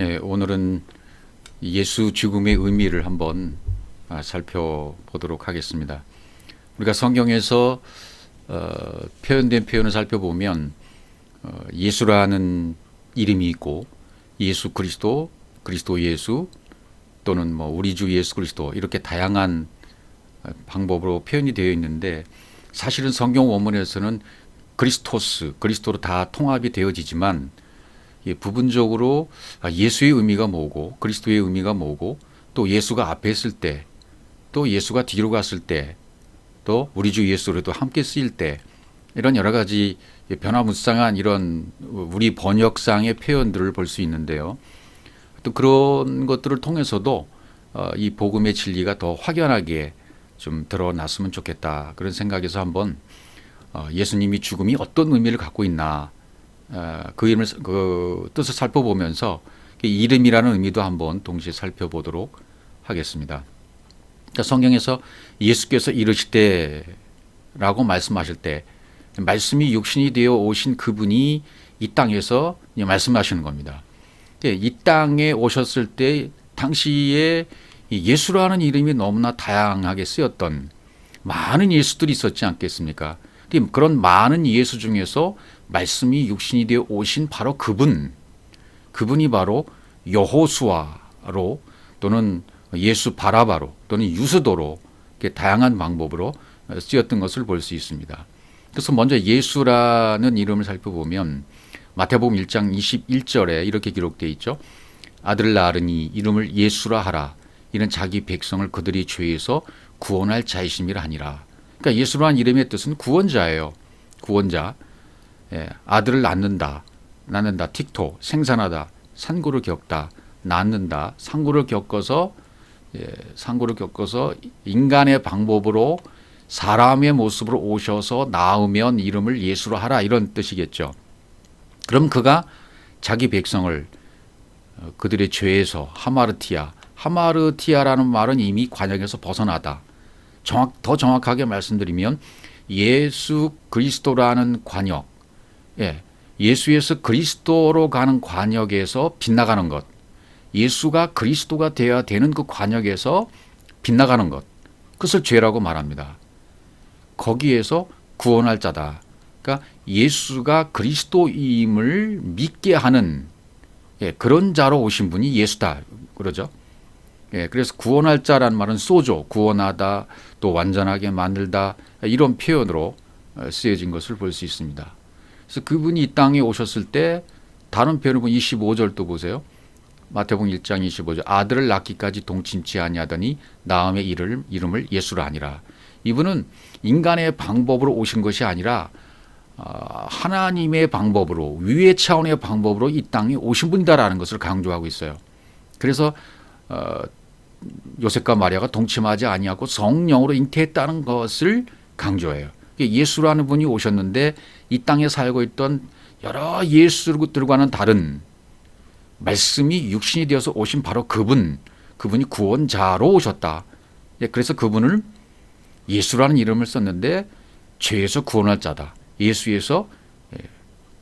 오늘은 예수 죽음의 의미를 한번 살펴보도록 하겠습니다. 우리가 성경에서 표현된 표현을 살펴보면 예수라는 이름이 있고 예수 그리스도, 그리스도 예수 또는 우리 주 예수 그리스도 이렇게 다양한 방법으로 표현이 되어 있는데 사실은 성경 원문에서는 그리스토스, 그리스도로 다 통합이 되어지지만 부분적으로 예수의 의미가 뭐고 그리스도의 의미가 뭐고 또 예수가 앞에 있을 때 또 예수가 뒤로 갔을 때 또 우리 주 예수로도 함께 쓰일 때 이런 여러 가지 변화무쌍한 이런 우리 번역상의 표현들을 볼 수 있는데요. 또 그런 것들을 통해서도 이 복음의 진리가 더 확연하게 좀 드러났으면 좋겠다 그런 생각에서 한번 예수님이 죽음이 어떤 의미를 갖고 있나 그 뜻을 살펴보면서 이름이라는 의미도 한번 동시에 살펴보도록 하겠습니다. 그러니까 성경에서 예수께서 이르시되라고 말씀하실 때 말씀이 육신이 되어 오신 그분이 이 땅에서 말씀하시는 겁니다. 이 땅에 오셨을 때 당시에 예수라는 이름이 너무나 다양하게 쓰였던 많은 예수들이 있었지 않겠습니까? 그런 많은 예수 중에서 말씀이 육신이 되어 오신 바로 그분이 바로 여호수아로 또는 예수 바라바로 또는 유스도로 다양한 방법으로 쓰였던 것을 볼 수 있습니다. 그래서 먼저 예수라는 이름을 살펴보면 마태복음 1장 21절에 이렇게 기록되어 있죠. 아들을 낳으니 이름을 예수라 하라. 이는 자기 백성을 그들이 죄에서 구원할 자이심이라 하니라. 그러니까 예수라는 이름의 뜻은 구원자예요. 구원자. 아들을 낳는다, 틱토, 생산하다, 산고를 겪다, 낳는다, 상고를 겪어서 인간의 방법으로 사람의 모습으로 오셔서 낳으면 이름을 예수로 하라 이런 뜻이겠죠. 그럼 그가 자기 백성을 그들의 죄에서 하마르티아라는 말은 이미 관역에서 벗어나다. 더 정확하게 말씀드리면 예수 그리스도라는 관역, 예수에서 그리스도로 가는 관역에서 빗나가는 것, 예수가 그리스도가 되어야 되는 그 관역에서 빗나가는 것, 그것을 죄라고 말합니다. 거기에서 구원할 자다. 그러니까 예수가 그리스도임을 믿게 하는 그런 자로 오신 분이 예수다. 그러죠. 그래서 구원할 자라는 말은 소조, 구원하다, 또 완전하게 만들다 이런 표현으로 쓰여진 것을 볼 수 있습니다. 그래서 그분이 이 땅에 오셨을 때 다른 표현을 보면 25절도 보세요. 마태복음 1장 25절 아들을 낳기까지 동침치 아니하더니 낳음의 이름을 예수라 하니라. 이분은 인간의 방법으로 오신 것이 아니라 하나님의 방법으로 위의 차원의 방법으로 이 땅에 오신 분이다라는 것을 강조하고 있어요. 그래서 요셉과 마리아가 동침하지 아니하고 성령으로 잉태했다는 것을 강조해요. 예수라는 분이 오셨는데 이 땅에 살고 있던 여러 예수들과는 다른 말씀이 육신이 되어서 오신 바로 그분이 구원자로 오셨다. 그래서 그분을 예수라는 이름을 썼는데 죄에서 구원할 자다. 예수에서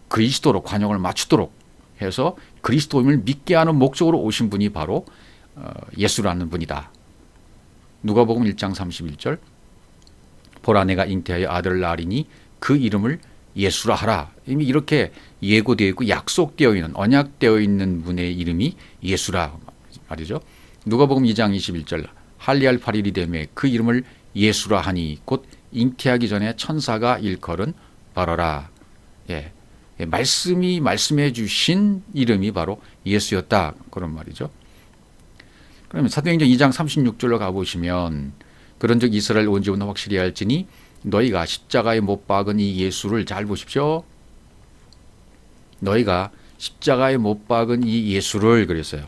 그리스도로 관역을 맞추도록 해서 그리스도임을 믿게 하는 목적으로 오신 분이 바로 예수라는 분이다. 누가복음 1장 31절 보라 내가 잉태하여 아들을 낳으리니 그 이름을 예수라 하라. 이미 이렇게 예고되어 있고 약속되어 있는 언약되어 있는 분의 이름이 예수라 말이죠. 누가복음 2장 21절 할례할 8일이 되매 그 이름을 예수라 하니 곧 잉태하기 전에 천사가 일컬은 바로라. 말씀이 말씀해 주신 이름이 바로 예수였다. 그런 말이죠. 그러면 사도행전 2장 36절로 가보시면 그런즉 이스라엘 온 집은 확실히 알지니 너희가 십자가에 못 박은 이 예수를 잘 보십시오. 너희가 십자가에 못 박은 이 예수를 그랬어요.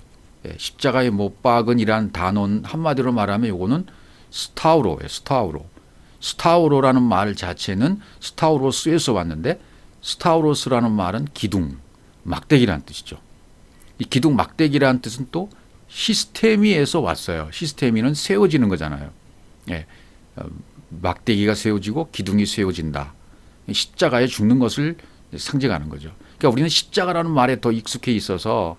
십자가에 못 박은이란 단어는 한마디로 말하면 이거는 스타우로예요. 스타우로라는 말 자체는 스타우로스에서 왔는데 스타우로스라는 말은 기둥, 막대기라는 뜻이죠. 이 기둥 막대기라는 뜻은 또 시스테미에서 왔어요. 시스테미는 세워지는 거잖아요. 막대기가 세워지고 기둥이 세워진다. 십자가에 죽는 것을 상징하는 거죠. 그러니까 우리는 십자가라는 말에 더 익숙해 있어서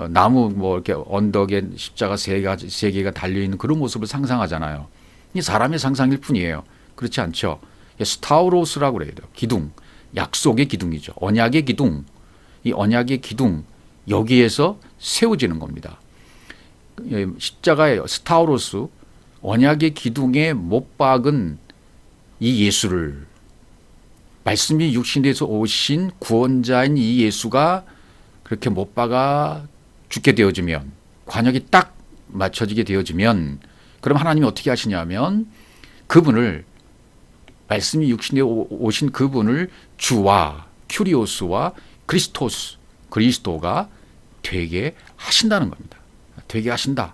나무 뭐 이렇게 언덕에 십자가 세 개가 달려 있는 그런 모습을 상상하잖아요. 이 사람의 상상일 뿐이에요. 그렇지 않죠? 스타우로스라고 그래요. 기둥, 약속의 기둥이죠. 언약의 기둥, 이 언약의 기둥 여기에서 세워지는 겁니다. 십자가의 스타우로스, 언약의 기둥에 못 박은 이 예수를, 말씀이 육신에서 오신 구원자인 이 예수가 그렇게 못 박아 죽게 되어지면, 관역이 딱 맞춰지게 되어지면, 그럼 하나님이 어떻게 하시냐면 그분을, 말씀이 육신에 오신 그분을 주와 큐리오스와 크리스토스, 그리스도가 되게 하신다는 겁니다. 되게 하신다.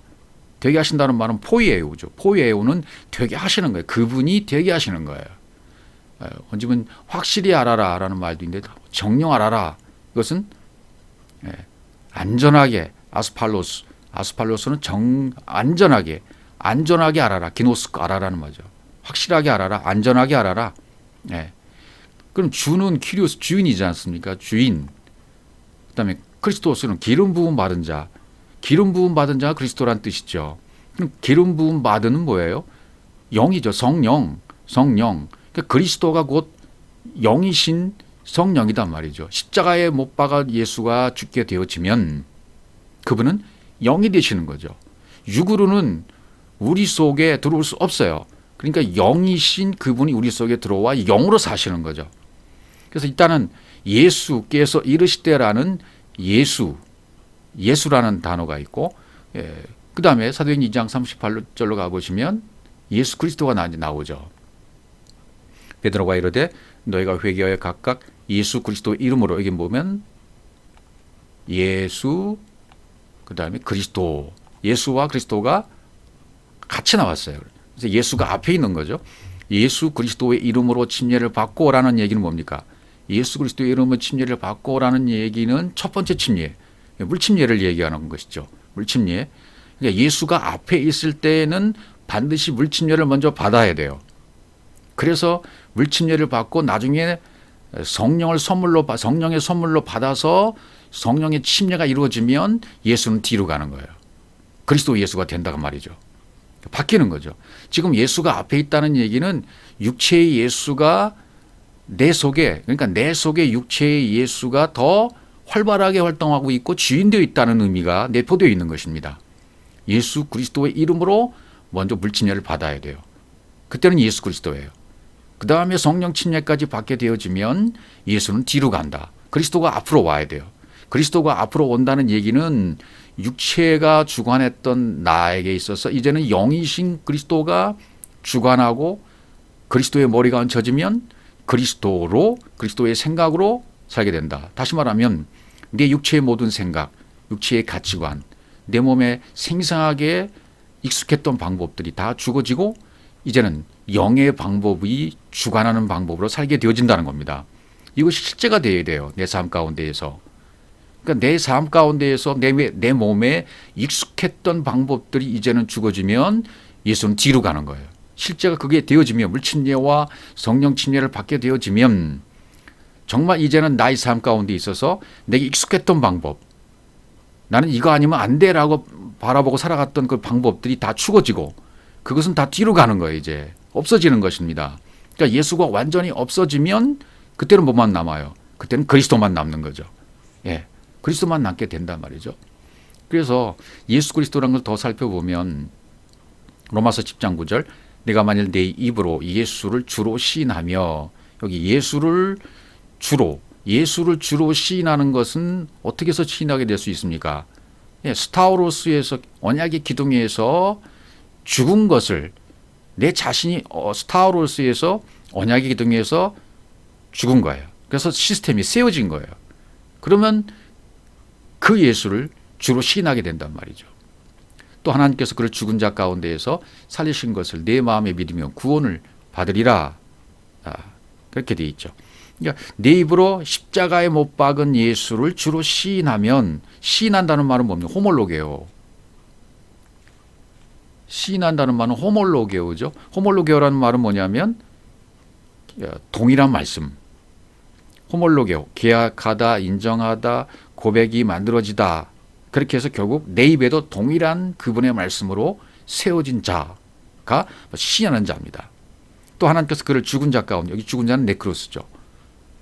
되게 하신다는 말은 포이에오죠. 포이에오는 되게 하시는 거예요. 그분이 되게 하시는 거예요. 언제면 확실히 알아라 라는 말도 있는데, 정령 알아라. 이것은 안전하게, 아스팔로스는 안전하게 알아라. 기노스코 알아라는 말이죠. 확실하게 알아라. 안전하게 알아라. 그럼 주는 키리오스, 주인이지 않습니까? 주인. 그다음에 크리스토스는 기름 부음 받은 자. 기름 부음 받은 자가 그리스도란 뜻이죠. 그럼 기름 부음 받은 뭐예요? 영이죠. 성령. 그러니까 그리스도가 곧 영이신 성령이단 말이죠. 십자가에 못 박아 예수가 죽게 되어지면 그분은 영이 되시는 거죠. 육으로는 우리 속에 들어올 수 없어요. 그러니까 영이신 그분이 우리 속에 들어와 영으로 사시는 거죠. 그래서 일단은 예수께서 이르시되라는 예수라는 단어가 있고, 그 다음에 사도행전 2장 38절로 가보시면 예수 그리스도가 나오죠. 베드로가 이르되 너희가 회개하여 각각 예수 그리스도 이름으로, 여기 보면 예수, 그 다음에 그리스도, 예수와 그리스도가 같이 나왔어요. 그래서 예수가 앞에 있는 거죠. 예수 그리스도의 이름으로 침례를 받고라는 얘기는 뭡니까? 예수 그리스도의 이름으로 침례를 받고라는 얘기는 첫 번째 침례, 물침례를 얘기하는 것이죠. 물침례. 그러니까 예수가 앞에 있을 때는 반드시 물침례를 먼저 받아야 돼요. 그래서 물침례를 받고 나중에 성령의 선물로 받아서 성령의 침례가 이루어지면 예수는 뒤로 가는 거예요. 그리스도 예수가 된다고 말이죠. 바뀌는 거죠. 지금 예수가 앞에 있다는 얘기는 육체의 예수가 내 속에, 그러니까 내 속에 육체의 예수가 더 활발하게 활동하고 있고 주인되어 있다는 의미가 내포되어 있는 것입니다. 예수 그리스도의 이름으로 먼저 물침례를 받아야 돼요. 그때는 예수 그리스도예요. 그 다음에 성령 침례까지 받게 되어지면 예수는 뒤로 간다. 그리스도가 앞으로 와야 돼요. 그리스도가 앞으로 온다는 얘기는 육체가 주관했던 나에게 있어서 이제는 영이신 그리스도가 주관하고 그리스도의 머리가 얹혀지면 그리스도의 생각으로 살게 된다. 다시 말하면 내 육체의 모든 생각, 육체의 가치관, 내 몸에 생생하게 익숙했던 방법들이 다 죽어지고 이제는 영의 방법이 주관하는 방법으로 살게 되어진다는 겁니다. 이것이 실제가 되어야 돼요. 내 삶 가운데에서. 그러니까 내 삶 가운데에서 내 몸에 익숙했던 방법들이 이제는 죽어지면 예수는 뒤로 가는 거예요. 실제가 그게 되어지면, 물침례와 성령 침례를 받게 되어지면 정말 이제는 나의 삶 가운데 있어서 내게 익숙했던 방법, 나는 이거 아니면 안 돼라고 바라보고 살아갔던 그 방법들이 다 죽어지고 그것은 다 뒤로 가는 거예요. 이제 없어지는 것입니다. 그러니까 예수가 완전히 없어지면 그때는 뭐만 남아요? 그때는 그리스도만 남는 거죠. 그리스도만 남게 된단 말이죠. 그래서 예수 그리스도라는 걸 더 살펴보면 로마서 10장 9절, 내가 만일 내 입으로 예수를 주로 시인하며, 여기 예수를 주로 시인하는 것은 어떻게 해서 시인하게 될 수 있습니까? 스타우로스에서, 언약의 기둥에서 죽은 것을 내 자신이 스타우로스에서 언약의 기둥에서 죽은 거예요. 그래서 시스템이 세워진 거예요. 그러면 그 예수를 주로 시인하게 된단 말이죠. 또 하나님께서 그를 죽은 자 가운데에서 살리신 것을 내 마음에 믿으면 구원을 받으리라. 그렇게 되어 있죠. 그러니까 내 입으로 십자가에 못 박은 예수를 주로 시인하면, 시인한다는 말은 뭡니까? 호몰로게오. 시인한다는 말은 호몰로게오죠. 호몰로게오라는 말은 뭐냐면 동일한 말씀. 호몰로게오, 계약하다, 인정하다, 고백이 만들어지다. 그렇게 해서 결국 내 입에도 동일한 그분의 말씀으로 세워진 자가 신이라는 자입니다. 또 하나님께서 그를 죽은 자 가운데, 여기 죽은 자는 네크로스죠.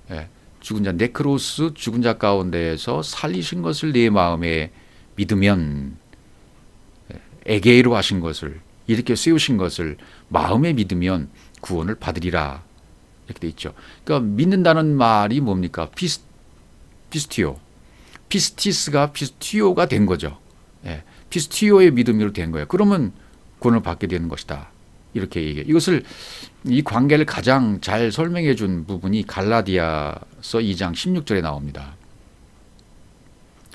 예, 죽은 자 네크로스, 죽은 자 가운데에서 살리신 것을 내 마음에 믿으면, 에게이로 하신 것을, 이렇게 세우신 것을 마음에 믿으면 구원을 받으리라, 이렇게 돼 있죠. 그러니까 믿는다는 말이 뭡니까? 피스티오, 피스티스가 피스티오가 된 거죠. 예, 피스티오의 믿음으로 된 거예요. 그러면 구원을 받게 되는 것이다, 이렇게 얘기해요. 이것을, 이 관계를 가장 잘 설명해 준 부분이 갈라디아서 2장 16절에 나옵니다.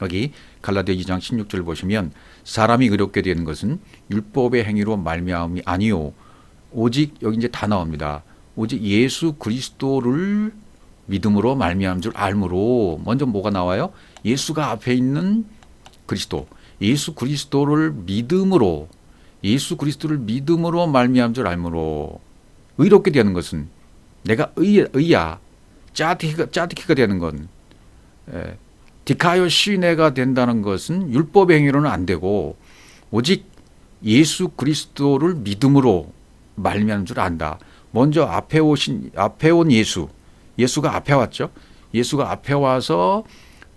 여기 갈라디아 2장 16절 보시면, 사람이 의롭게 되는 것은 율법의 행위로 말미암음이 아니요 오직, 여기 이제 다 나옵니다. 오직 예수 그리스도를 믿음으로 말미암은 줄 알므로. 먼저 뭐가 나와요? 예수가 앞에 있는 그리스도, 예수 그리스도를 믿음으로, 예수 그리스도를 믿음으로 말미암은 줄 알므로. 의롭게 되는 것은, 내가 의야, 짜티키가 되는 건, 디카요 시내가 된다는 것은 율법 행위로는 안 되고 오직 예수 그리스도를 믿음으로 말미암은 줄 안다. 먼저 앞에 온 예수가 앞에 왔죠. 예수가 앞에 와서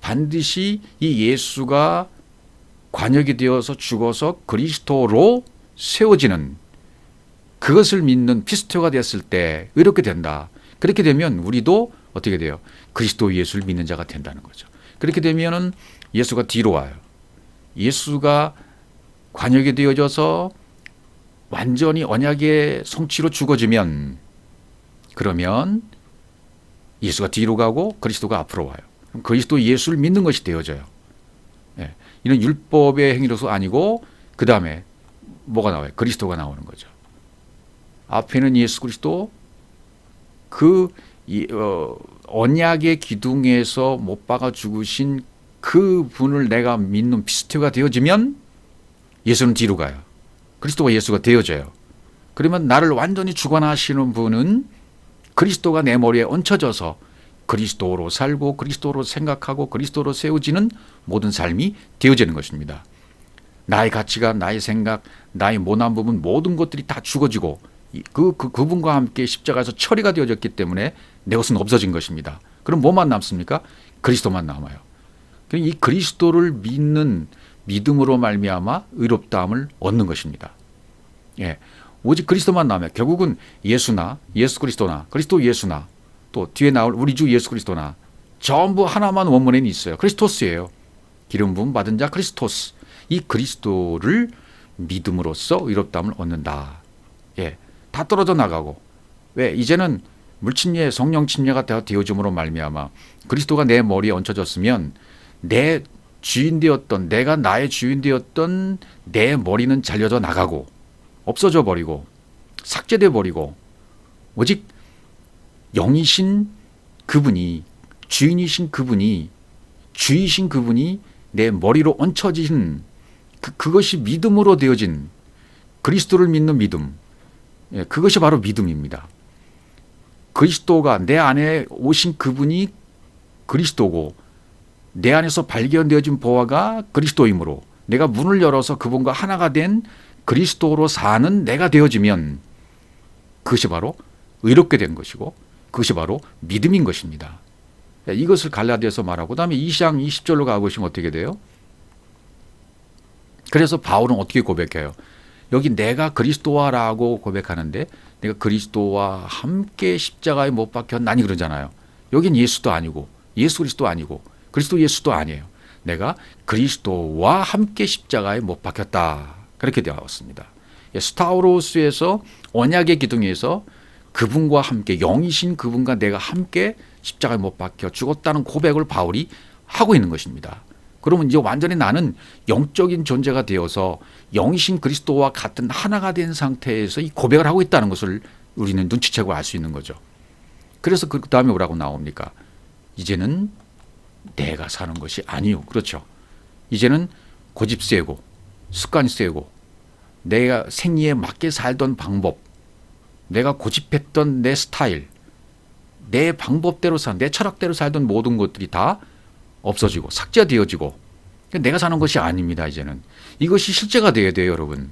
반드시 이 예수가 관역이 되어서 죽어서 그리스도로 세워지는, 그것을 믿는 피스토가 되었을 때 의롭게 된다. 그렇게 되면 우리도 어떻게 돼요? 그리스도 예수를 믿는 자가 된다는 거죠. 그렇게 되면은 예수가 뒤로 와요. 예수가 관역이 되어져서 완전히 언약의 성취로 죽어지면, 그러면 예수가 뒤로 가고 그리스도가 앞으로 와요. 그럼 그리스도 예수를 믿는 것이 되어져요. 예, 이는 율법의 행위로서 아니고 그 다음에 뭐가 나와요? 그리스도가 나오는 거죠. 앞에는 예수 그리스도, 언약의 기둥에서 못 박아 죽으신 그 분을 내가 믿는 피스토가 되어지면 예수는 뒤로 가요. 그리스도가 예수가 되어져요. 그러면 나를 완전히 주관하시는 분은 그리스도가 내 머리에 얹혀져서 그리스도로 살고 그리스도로 생각하고 그리스도로 세워지는 모든 삶이 되어지는 것입니다. 나의 가치관, 나의 생각, 나의 모난 부분, 모든 것들이 다 죽어지고 그분과 함께 십자가에서 처리가 되어졌기 때문에 내 것은 없어진 것입니다. 그럼 뭐만 남습니까? 그리스도만 남아요. 이 그리스도를 믿는 믿음으로 말미암아 의롭다함을 얻는 것입니다. 예, 오직 그리스도만 남아요. 결국은 예수나 예수 그리스도나 그리스도 예수나 또 뒤에 나올 우리 주 예수 그리스도나 전부 하나만 원문에는 있어요. 크리스토스예요. 기름 부음 받은 자 크리스토스. 이 그리스도를 믿음으로써 의롭다함을 얻는다. 예, 다 떨어져 나가고, 왜? 이제는 물침례, 성령 침례가 되어짐으로 말미암아 그리스도가 내 머리에 얹혀졌으면 내 주인 되었던, 내가 나의 주인 되었던 내 머리는 잘려져 나가고 없어져 버리고 삭제돼 버리고, 오직 영이신 그분이, 주인이신 그분이, 주이신 그분이 내 머리로 얹혀진 그것이 믿음으로 되어진 그리스도를 믿는 믿음. 예, 그것이 바로 믿음입니다. 그리스도가 내 안에 오신 그분이 그리스도고 내 안에서 발견되어진 보화가 그리스도이므로 내가 문을 열어서 그분과 하나가 된 그리스도로 사는 내가 되어지면 그것이 바로 의롭게 된 것이고 그것이 바로 믿음인 것입니다. 이것을 갈라디아서 말하고 그다음에 2장 20절로 가보시면 어떻게 돼요? 그래서 바울은 어떻게 고백해요? 여기 내가 그리스도와라고 고백하는데 내가 그리스도와 함께 십자가에 못 박혔나니 그러잖아요. 여긴 예수도 아니고 예수 그리스도 아니고 그리스도 예수도 아니에요. 내가 그리스도와 함께 십자가에 못 박혔다. 그렇게 되었습니다. 스타우로스에서 언약의 기둥에서 그분과 함께, 영이신 그분과 내가 함께 십자가에 못 박혀 죽었다는 고백을 바울이 하고 있는 것입니다. 그러면 이제 완전히 나는 영적인 존재가 되어서 영이신 그리스도와 같은 하나가 된 상태에서 이 고백을 하고 있다는 것을 우리는 눈치채고 알 수 있는 거죠. 그래서 그 다음에 뭐라고 나옵니까? 이제는 내가 사는 것이 아니요. 그렇죠. 이제는 고집 세고 습관이 세고 내가 생리에 맞게 살던 방법, 내가 고집했던 내 스타일, 내 방법대로 내 철학대로 살던 모든 것들이 다 없어지고 삭제되어지고 내가 사는 것이 아닙니다. 이제는 이것이 실제가 되어야 돼요, 여러분.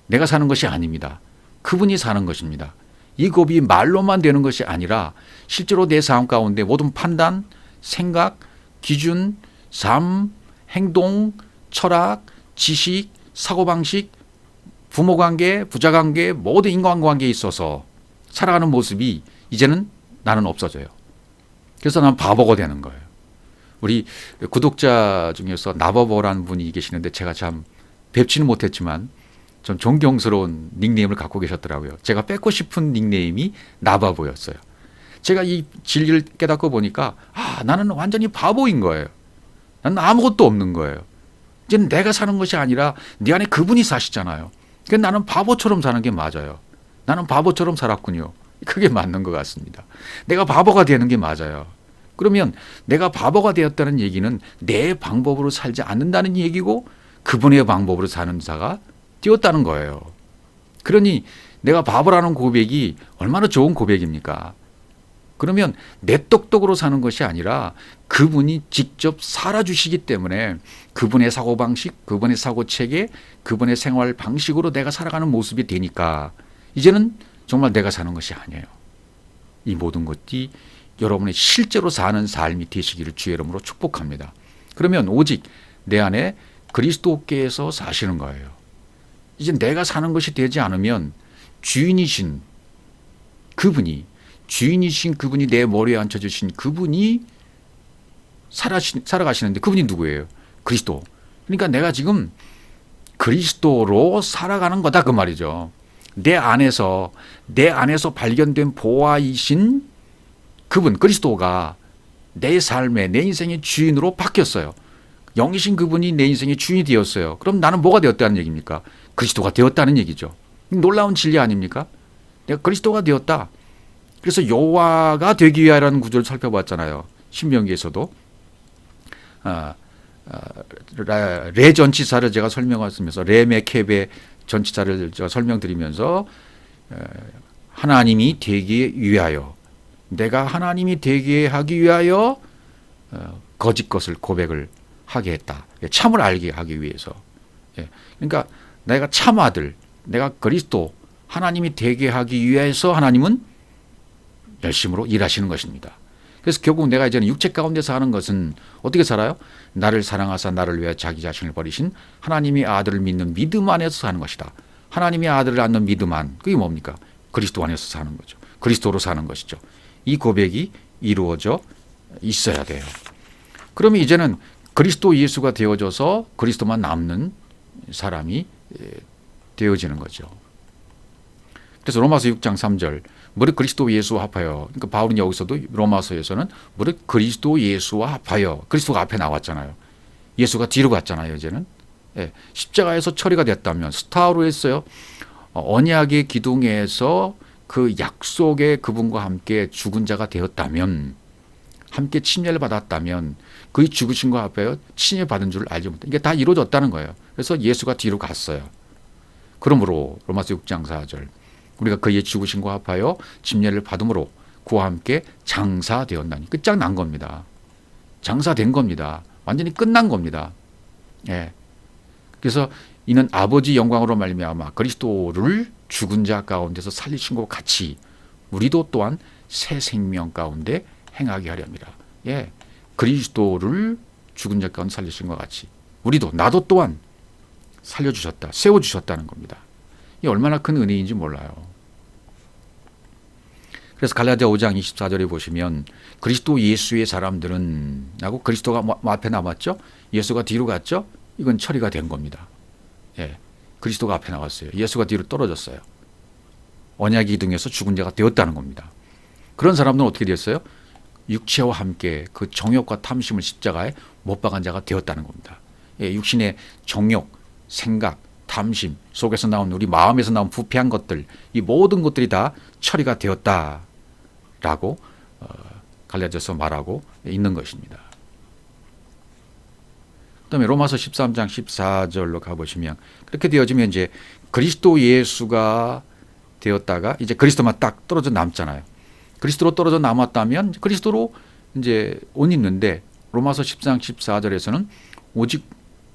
내가 사는 것이 아닙니다. 그분이 사는 것입니다. 이 고백이 말로만 되는 것이 아니라 실제로 내 삶 가운데 모든 판단, 생각, 기준, 삶, 행동, 철학, 지식, 사고방식, 부모관계, 부자관계, 모든 인간관계에 있어서 살아가는 모습이 이제는 나는 없어져요. 그래서 나는 바보가 되는 거예요. 우리 구독자 중에서 나바보라는 분이 계시는데 제가 참 뵙지는 못했지만 좀 존경스러운 닉네임을 갖고 계셨더라고요. 제가 뺏고 싶은 닉네임이 나바보였어요. 제가 이 진리를 깨닫고 보니까 나는 완전히 바보인 거예요. 나는 아무것도 없는 거예요. 이제는 내가 사는 것이 아니라 내 안에 그분이 사시잖아요. 그래서 나는 바보처럼 사는 게 맞아요. 나는 바보처럼 살았군요. 그게 맞는 것 같습니다. 내가 바보가 되는 게 맞아요. 그러면 내가 바보가 되었다는 얘기는 내 방법으로 살지 않는다는 얘기고 그분의 방법으로 사는 자가 되었다는 거예요. 그러니 내가 바보라는 고백이 얼마나 좋은 고백입니까? 그러면 내 똑똑으로 사는 것이 아니라 그분이 직접 살아주시기 때문에 그분의 사고방식, 그분의 사고체계, 그분의 생활 방식으로 내가 살아가는 모습이 되니까 이제는 정말 내가 사는 것이 아니에요. 이 모든 것이 여러분의 실제로 사는 삶이 되시기를 주의 이름으로 축복합니다. 그러면 오직 내 안에 그리스도께서 사시는 거예요. 이제 내가 사는 것이 되지 않으면 주인이신 그분이 내 머리에 앉혀주신 그분이 살아가시는데 그분이 누구예요? 그리스도. 그러니까 내가 지금 그리스도로 살아가는 거다 그 말이죠. 내 안에서 발견된 보아이신 그분 그리스도가 내 삶의 내 인생의 주인으로 바뀌었어요. 영이신 그분이 내 인생의 주인이 되었어요. 그럼 나는 뭐가 되었다는 얘기입니까? 그리스도가 되었다는 얘기죠. 놀라운 진리 아닙니까? 내가 그리스도가 되었다. 그래서 여호와가 되기 위하여라는 구절을 살펴봤잖아요. 신명기에서도 레 전치사를 제가 설명하면서 레메켑의 전치사를 제가 설명드리면서 하나님이 되기 위하여 내가 하나님이 되게 하기 위하여 거짓 것을 고백을 하게 했다. 참을 알게 하기 위해서. 그러니까 내가 참 아들, 내가 그리스도 하나님이 되게 하기 위해서 하나님은 열심으로 일하시는 것입니다. 그래서 결국 내가 이제는 육체 가운데 사는 것은 어떻게 살아요? 나를 사랑하사 나를 위해 자기 자신을 버리신 하나님의 아들을 믿는 믿음 안에서 사는 것이다. 하나님의 아들을 안는 믿음 안, 그게 뭡니까? 그리스도 안에서 사는 거죠. 그리스도로 사는 것이죠. 이 고백이 이루어져 있어야 돼요. 그러면 이제는 그리스도 예수가 되어져서 그리스도만 남는 사람이 되어지는 거죠. 그래서 로마서 6장 3절 무릇 그리스도 예수와 합하여, 그러니까 바울은 여기서도 로마서에서는 무릇 그리스도 예수와 합하여, 그리스도가 앞에 나왔잖아요. 예수가 뒤로 갔잖아요. 이제는 십자가에서 처리가 됐다면 스타로 했어요. 언약의 기둥에서 그 약속의 그분과 함께 죽은 자가 되었다면, 함께 침례를 받았다면 그의 죽으심과 합하여 침례 받은 줄 알지 못해. 이게 다 이루어졌다는 거예요. 그래서 예수가 뒤로 갔어요. 그러므로 로마서 6장 4절 우리가 그의 죽으심과 합하여 침례를 받음으로 그와 함께 장사되었나니, 끝장난 겁니다. 장사된 겁니다. 완전히 끝난 겁니다. 그래서 이는 아버지 영광으로 말미암아 그리스도를 죽은 자 가운데서 살리신 것 같이 우리도 또한 새 생명 가운데 행하게 하렵니다. 그리스도를 죽은 자 가운데 살리신 것 같이 우리도, 나도 또한 살려주셨다, 세워주셨다는 겁니다. 이 얼마나 큰 은혜인지 몰라요. 그래서 갈라디아 5장 24절에 보시면 그리스도 예수의 사람들은 하고 그리스도가 앞에 남았죠. 예수가 뒤로 갔죠. 이건 처리가 된 겁니다. 그리스도가 앞에 나왔어요. 예수가 뒤로 떨어졌어요. 언약의 기둥에서 죽은 자가 되었다는 겁니다. 그런 사람들은 어떻게 됐어요? 육체와 함께 그 정욕과 탐심을 십자가에 못 박은 자가 되었다는 겁니다. 육신의 정욕, 생각, 탐심 속에서 나온, 우리 마음에서 나온 부패한 것들, 이 모든 것들이 다 처리가 되었다라고 갈라디아서 말하고 있는 것입니다. 그다음에 로마서 13장 14절로 가보시면 그렇게 되어지면 이제 그리스도 예수가 되었다가 이제 그리스도만 딱 떨어져 남잖아요. 그리스도로 떨어져 남았다면 그리스도로 이제 옷 입는데 로마서 13장 14절에서는 오직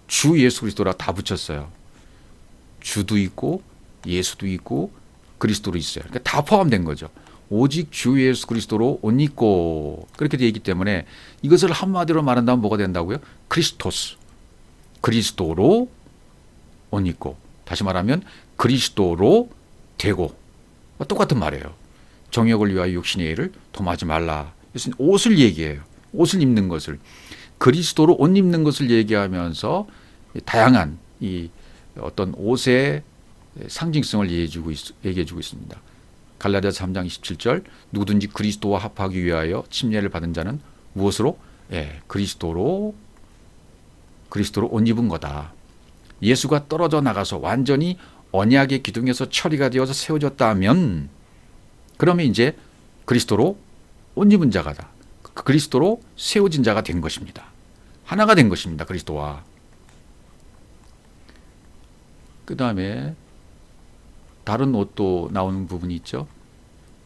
주 예수 그리스도라 다 붙였어요. 주도 있고 예수도 있고 그리스도로 있어요. 그러니까 다 포함된 거죠. 오직 주 예수 그리스도로 옷 입고 그렇게 되어 있기 때문에 이것을 한마디로 말한다면 뭐가 된다고요? 크리스토스. 그리스도로 옷 입고. 다시 말하면 그리스도로 되고. 똑같은 말이에요. 정욕을 위하여 육신의 일을 도모하지 말라. 그래서 옷을 얘기해요. 옷을 입는 것을. 그리스도로 옷 입는 것을 얘기하면서 다양한 이 어떤 옷의 상징성을 얘기해주고 있습니다. 갈라디아서 3장 27절 누구든지 그리스도와 합하기 위하여 침례를 받은 자는 무엇으로? 그리스도로 옷 입은 거다. 예수가 떨어져 나가서 완전히 언약의 기둥에서 처리가 되어서 세워졌다면 그러면 이제 그리스도로 옷 입은 자가다. 그리스도로 세워진 자가 된 것입니다. 하나가 된 것입니다. 그리스도와. 그 다음에 다른 옷도 나오는 부분이 있죠.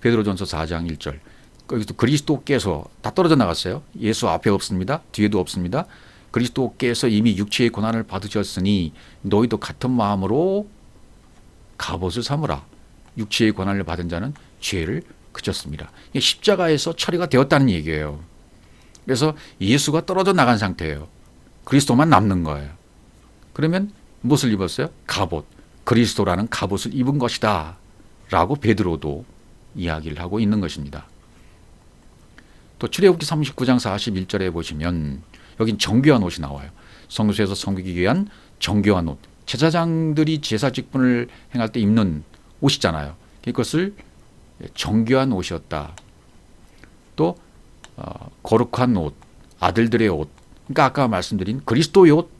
베드로전서 4장 1절. 거기서 그리스도께서 다 떨어져 나갔어요. 예수 앞에 없습니다. 뒤에도 없습니다. 그리스도께서 이미 육체의 고난을 받으셨으니 너희도 같은 마음으로 갑옷을 삼으라. 육체의 고난을 받은 자는 죄를 그쳤습니다. 십자가에서 처리가 되었다는 얘기예요. 그래서 예수가 떨어져 나간 상태예요. 그리스도만 남는 거예요. 그러면 무엇을 입었어요? 갑옷. 그리스도라는 갑옷을 입은 것이다. 라고 베드로도 이야기를 하고 있는 것입니다. 또 출애굽기 39장 41절에 보시면 여긴 정교한 옷이 나와요. 성소에서 섬기기 위한 정교한 옷. 제사장들이 제사 직분을 행할 때 입는 옷이잖아요. 이것을 정교한 옷이었다. 또 거룩한 옷, 아들들의 옷. 그러니까 아까 말씀드린 그리스도의 옷,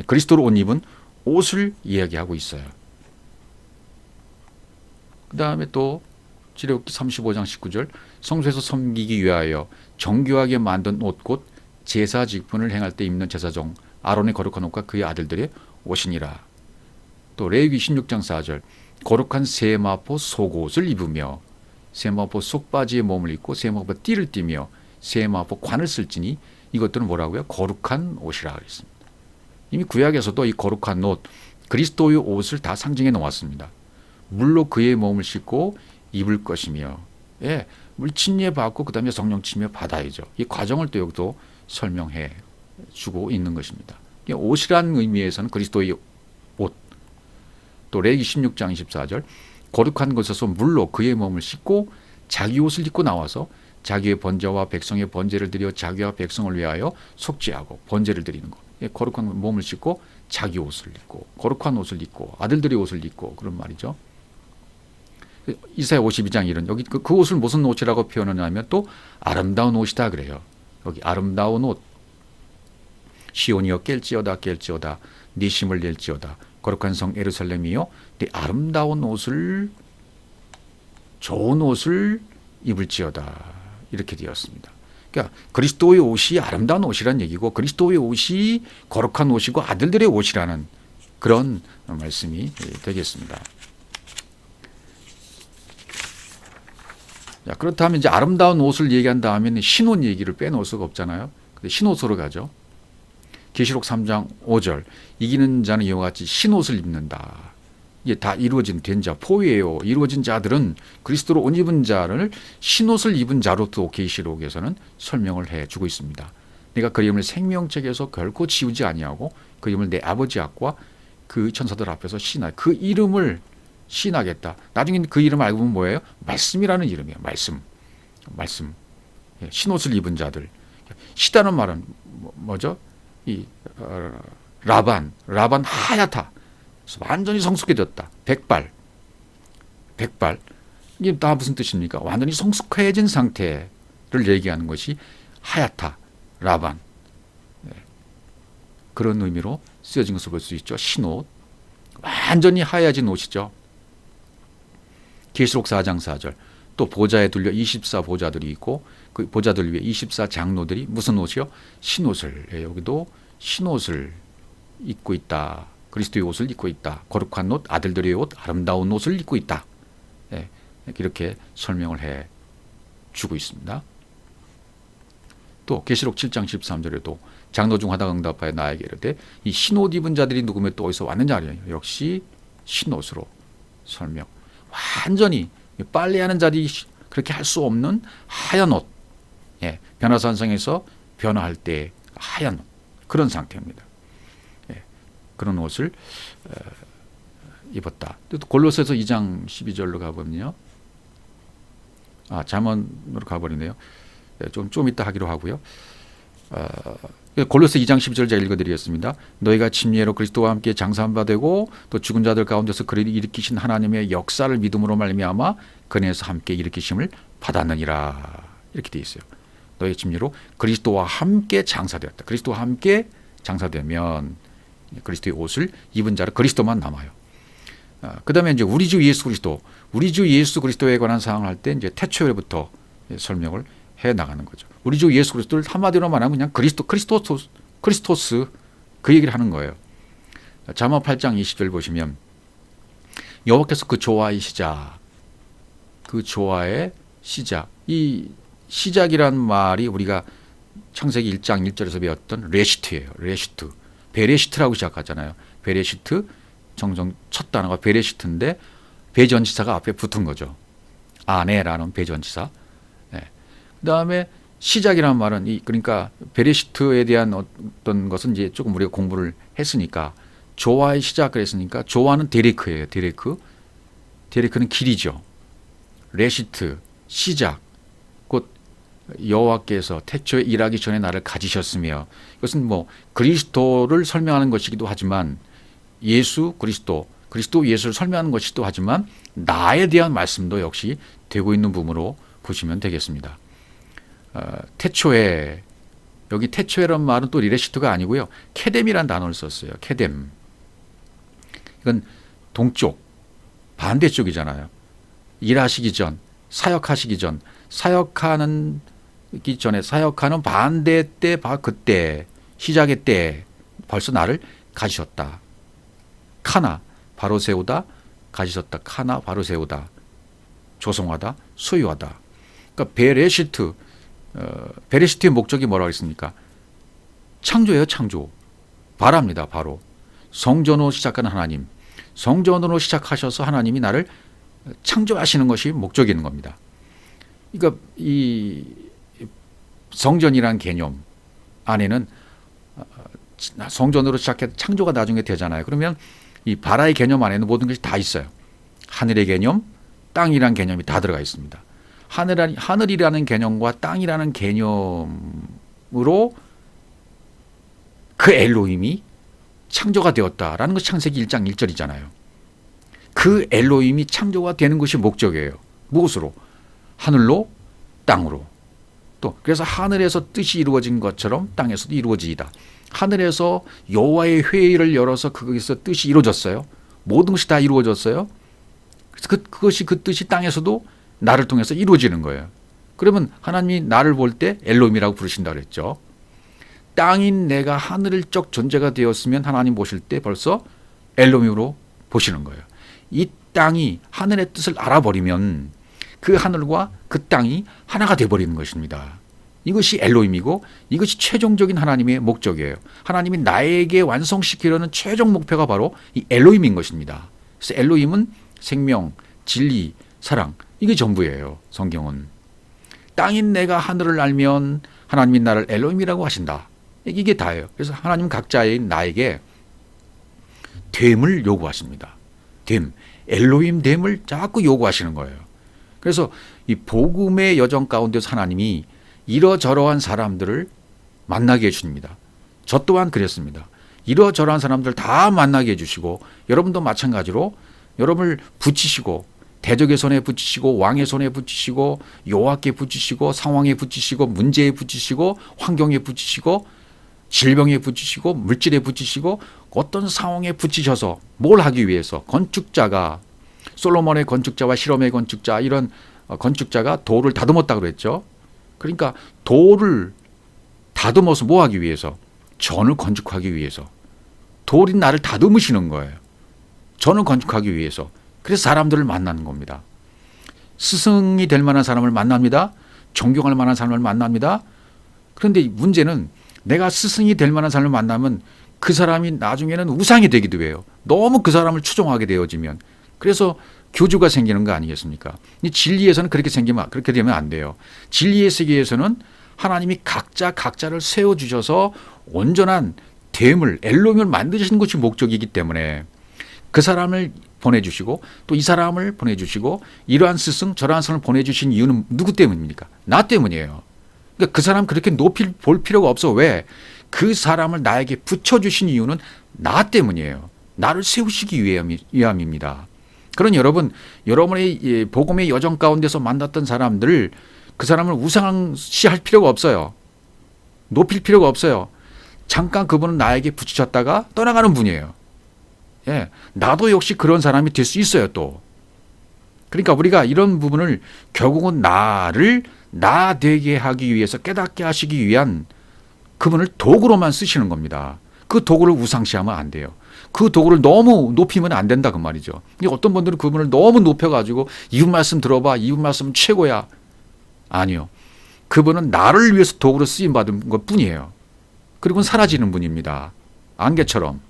그리스도로 옷 입은 옷을 이야기하고 있어요. 그 다음에 또 출애굽기 35장 19절 성소에서 섬기기 위하여 정교하게 만든 옷 곧 제사 직분을 행할 때 입는 제사장 아론의 거룩한 옷과 그의 아들들의 옷이니라. 또 레위기 16장 4절 거룩한 세마포 속옷을 입으며 세마포 속바지에 몸을 입고 세마포 띠를 띠며 세마포 관을 쓸지니 이것들은 뭐라고요? 거룩한 옷이라 그랬습니다. 이미 구약에서도 이 거룩한 옷, 그리스도의 옷을 다 상징해 놓았습니다. 물로 그의 몸을 씻고 입을 것이며, 물 침례 받고 그 다음에 성령 침례 받아야죠. 이 과정을 또 여기도 설명해 주고 있는 것입니다. 옷이라는 의미에서는 그리스도의 옷. 또 레위기 16장 24절 거룩한 곳에서 물로 그의 몸을 씻고 자기 옷을 입고 나와서 자기의 번제와 백성의 번제를 드려 자기와 백성을 위하여 속죄하고 번제를 드리는 것. 거룩한 몸을 씻고 자기 옷을 입고 거룩한 옷을 입고 아들들의 옷을 입고 그런 말이죠. 이사야 52장 이런 여기 그 옷을 무슨 옷이라고 표현하냐면 또 아름다운 옷이다 그래요. 여기 아름다운 옷. 시온이여 깰지어다 네 힘을 낼지어다 거룩한 성 예루살렘이여 네 아름다운 옷을 좋은 옷을 입을지어다 이렇게 되었습니다. 그러니까 그리스도의 옷이 아름다운 옷이라는 얘기고 그리스도의 옷이 거룩한 옷이고 아들들의 옷이라는 그런 말씀이 되겠습니다. 자, 그렇다면 이제 아름다운 옷을 얘기한 다음에는 신옷 얘기를 빼놓을 수가 없잖아요. 근데 신옷으로 가죠. 계시록 3장 5절 이기는 자는 이와 같이 신옷을 입는다. 이게 다 이루어진 된 자, 포위예요. 이루어진 자들은 그리스도로 옷 입은 자를 신옷을 입은 자로 또 계시록에서는 설명을 해주고 있습니다. 내가 그 이름을 생명책에서 결코 지우지 아니하고 그 이름을 내 아버지 앞과 그 천사들 앞에서 신하. 그 이름을 신하겠다. 나중에 그 이름 알고 보면 뭐예요? 말씀이라는 이름이에요. 말씀. 신옷을 입은 자들. 시다는 말은 뭐죠? 이 라반 하얗다. 완전히 성숙해졌다. 백발. 이게 다 무슨 뜻입니까? 완전히 성숙해진 상태를 얘기하는 것이 하얗다. 라반. 그런 의미로 쓰여진 것을 볼 수 있죠. 신옷. 완전히 하얘진 옷이죠. 계시록 4장 4절. 또 보좌에 둘려 24 보좌들이 있고 그 보좌들 위에 24 장로들이 무슨 옷이요? 신옷을. 여기도 신옷을 입고 있다. 그리스도의 옷을 입고 있다. 거룩한 옷, 아들들의 옷, 아름다운 옷을 입고 있다. 이렇게 설명을 해 주고 있습니다. 또 계시록 7장 13절에도 장로 중 하나가 응답하여 나에게 이르되 이 흰옷 입은 자들이 누구며 또 어디서 왔느냐 하리니 역시 흰옷으로 설명. 완전히 빨래하는 자들이 그렇게 할 수 없는 하얀 옷. 예, 변화산성에서 변화할 때 하얀 옷. 그런 상태입니다. 예, 그런 옷을 입었다. 또 골로새서 2장 12절로 가보면요. 잠언으로 가버리네요. 좀 이따 하기로 하고요. 골로새 2장 12절 제가 읽어드리겠습니다. 너희가 침례로 그리스도와 함께 장사한 바 되고 또 죽은 자들 가운데서 그를 일으키신 하나님의 역사를 믿음으로 말미암아 그네에서 함께 일으키심을 받았느니라. 이렇게 되어 있어요. 너희 침례로 그리스도와 함께 장사되었다. 그리스도와 함께 장사되면 그리스도의 옷을 입은 자로 그리스도만 남아요. 그 다음에 이제 우리 주 예수 그리스도에 관한 사항을 할 때 이제 태초에부터 설명을 해 나가는 거죠. 우리 주 예수 그리스도를 한마디로 말하면 그냥 크리스토스 그 얘기를 하는 거예요. 잠언 8장 20절 보시면 여호와께서 그 조화의 시작, 이 시작이란 말이 우리가 창세기 1장 1절에서 배웠던 레시트예요. 베레시트라고 시작하잖아요. 베레시트 정정 첫 단어가 베레시트인데 배전치사가 앞에 붙은 거죠. 아내라는 배전치사. 네. 그다음에 시작이라는 말은 그러니까 베레시트에 대한 어떤 것은 이제 조금 우리가 공부를 했으니까 조화의 시작 그랬으니까 조화는 데레크예요. 데레크는 길이죠. 레시트 시작. 곧 여호와께서 태초에 일하기 전에 나를 가지셨으며 이것은 뭐 그리스도를 설명하는 것이기도 하지만 예수 그리스도 예수를 설명하는 것이기도 하지만 나에 대한 말씀도 역시 되고 있는 부분으로 보시면 되겠습니다. 태초에 여기 태초에란 말은 또 리레시트가 아니고요. 케뎀이라는 단어를 썼어요. 케뎀. 이건 동쪽 반대쪽이잖아요. 일하시기 전 사역하시기 전 사역하는 반대 때 그때 시작의 때 벌써 나를 가지셨다. 카나 바로 세우다 가지셨다. 카나 바로 세우다. 조성하다 소유하다. 그러니까 베레시트의 목적이 뭐라고 했습니까? 창조예요. 창조. 바랍니다. 바로 성전으로 시작하는 하나님. 성전으로 시작하셔서 하나님이 나를 창조하시는 것이 목적인 겁니다. 그러니까 이 성전이라는 개념 안에는 성전으로 시작해서 창조가 나중에 되잖아요. 그러면 이 바라의 개념 안에는 모든 것이 다 있어요. 하늘의 개념, 땅이라는 개념이 다 들어가 있습니다. 하늘이라는 개념과 땅이라는 개념으로 그 엘로힘이 창조가 되었다라는 것이 창세기 1장 1절이잖아요. 그 엘로힘이 창조가 되는 것이 목적이에요. 무엇으로? 하늘로 땅으로. 또 그래서 하늘에서 뜻이 이루어진 것처럼 땅에서도 이루어지이다. 하늘에서 여호와의 회의를 열어서 거기서 뜻이 이루어졌어요. 모든 것이 다 이루어졌어요. 그래서 그것이 그 뜻이 땅에서도 나를 통해서 이루어지는 거예요. 그러면 하나님이 나를 볼 때 엘로힘이라고 부르신다고 그랬죠. 땅인 내가 하늘을 적 존재가 되었으면 하나님 보실 때 벌써 엘로힘으로 보시는 거예요. 이 땅이 하늘의 뜻을 알아버리면 그 하늘과 그 땅이 하나가 되어버리는 것입니다. 이것이 엘로힘이고 이것이 최종적인 하나님의 목적이에요. 하나님이 나에게 완성시키려는 최종 목표가 바로 이 엘로힘인 것입니다. 그래서 엘로힘은 생명, 진리, 사랑 이게 전부예요. 성경은. 땅인 내가 하늘을 알면 하나님이 나를 엘로힘이라고 하신다. 이게 다예요. 그래서 하나님 각자인 나에게 됨을 요구하십니다. 엘로힘 됨을 자꾸 요구하시는 거예요. 그래서 이 복음의 여정 가운데서 하나님이 이러저러한 사람들을 만나게 해주십니다. 저 또한 그랬습니다. 이러저러한 사람들 다 만나게 해주시고 여러분도 마찬가지로 여러분을 붙이시고 대적의 손에 붙이시고 왕의 손에 붙이시고 여호와께 붙이시고 상황에 붙이시고 문제에 붙이시고 환경에 붙이시고 질병에 붙이시고 물질에 붙이시고 어떤 상황에 붙이셔서 뭘 하기 위해서 건축자가 솔로몬의 건축자와 실험의 건축자 이런 건축자가 돌을 다듬었다 그랬죠. 그러니까 돌을 다듬어서 뭐 하기 위해서? 전을 건축하기 위해서. 돌이 나를 다듬으시는 거예요. 전을 건축하기 위해서. 그래서 사람들을 만나는 겁니다. 스승이 될 만한 사람을 만납니다. 존경할 만한 사람을 만납니다. 그런데 문제는 내가 스승이 될 만한 사람을 만나면 그 사람이 나중에는 우상이 되기도 해요. 너무 그 사람을 추종하게 되어지면. 그래서 교주가 생기는 거 아니겠습니까? 이 진리에서는 그렇게 되면 안 돼요. 진리의 세계에서는 하나님이 각자를 세워주셔서 온전한 됨을, 엘로힘을 만드시는 것이 목적이기 때문에 그 사람을 보내주시고 또 이 사람을 보내주시고 이러한 스승 저러한 스승을 보내주신 이유는 누구 때문입니까? 나 때문이에요. 그러니까 그 사람 그렇게 높이 볼 필요가 없어. 왜? 그 사람을 나에게 붙여주신 이유는 나 때문이에요. 나를 세우시기 위함입니다. 그런 여러분의 복음의 여정 가운데서 만났던 사람들, 그 사람을 우상시할 필요가 없어요. 높일 필요가 없어요. 잠깐 그분은 나에게 붙이셨다가 떠나가는 분이에요. 예, 나도 역시 그런 사람이 될 수 있어요, 또. 그러니까 우리가 이런 부분을 결국은 나를 나 되게 하기 위해서 깨닫게 하시기 위한 그분을 도구로만 쓰시는 겁니다. 그 도구를 우상시하면 안 돼요. 그 도구를 너무 높이면 안 된다 그 말이죠. 어떤 분들은 그분을 너무 높여가지고 이웃 말씀 들어봐. 이웃 말씀은 최고야. 아니요. 그분은 나를 위해서 도구로 쓰임받은 것 뿐이에요. 그리고 사라지는 분입니다. 안개처럼.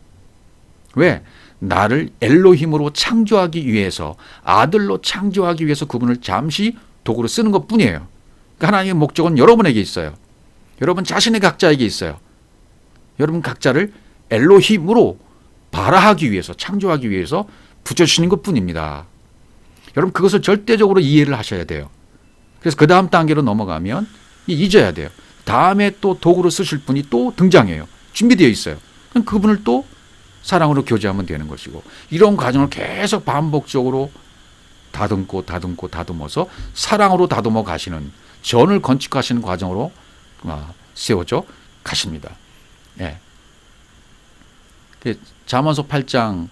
왜? 나를 엘로힘으로 창조하기 위해서, 아들로 창조하기 위해서 그분을 잠시 도구로 쓰는 것 뿐이에요. 그러니까 하나님의 목적은 여러분에게 있어요. 여러분 자신의 각자에게 있어요. 여러분 각자를 엘로힘으로 발화하기 위해서, 창조하기 위해서 붙여주시는 것 뿐입니다. 여러분 그것을 절대적으로 이해를 하셔야 돼요. 그래서 그 다음 단계로 넘어가면 잊어야 돼요. 다음에 또 도구로 쓰실 분이 또 등장해요. 준비되어 있어요. 그럼 그분을 또 사랑으로 교제하면 되는 것이고, 이런 과정을 계속 반복적으로 다듬어서 사랑으로 다듬어 가시는, 전을 건축하시는 과정으로 세워져 가십니다. 예. 잠언서 8장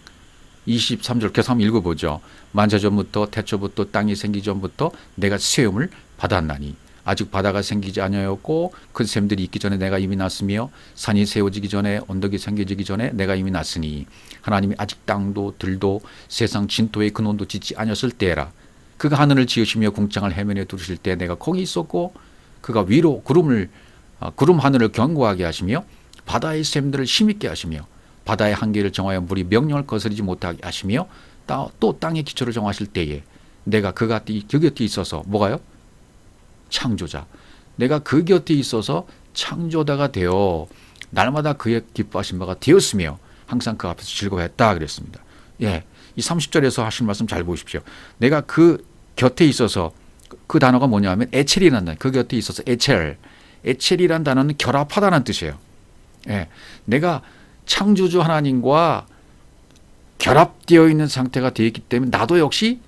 23절 계속 한번 읽어보죠. 만세전부터 태초부터 땅이 생기기 전부터 내가 세움을 받았나니 아직 바다가 생기지 아니하였고 큰 샘들이 있기 전에 내가 이미 났으며 산이 세워지기 전에 언덕이 생겨지기 전에 내가 이미 났으니 하나님이 아직 땅도 들도 세상 진토의 근원도 짓지 아니었을 때라. 그가 하늘을 지으시며 궁창을 해면에 두르실 때 내가 거기 있었고 그가 위로 구름 하늘을 견고하게 하시며 바다의 샘들을 힘있게 하시며 바다의 한계를 정하여 물이 명령을 거스르지 못하게 하시며 또 땅의 기초를 정하실 때에 내가 그 곁에 있어서 뭐가요? 창조자. 내가 그 곁에 있어서 창조자가 되어 날마다 그의 기뻐하신 바가 되었으며 항상 그 앞에서 즐거워했다 그랬습니다. 예, 이 30절에서 하신 말씀 잘 보십시오. 내가 그 곁에 있어서, 그 단어가 뭐냐 하면 에첼이라는 단어, 그 곁에 있어서 에첼이라는 단어는 결합하다는 뜻이에요. 예, 내가 창조주 하나님과 결합되어 있는 상태가 되어 있기 때문에 나도 역시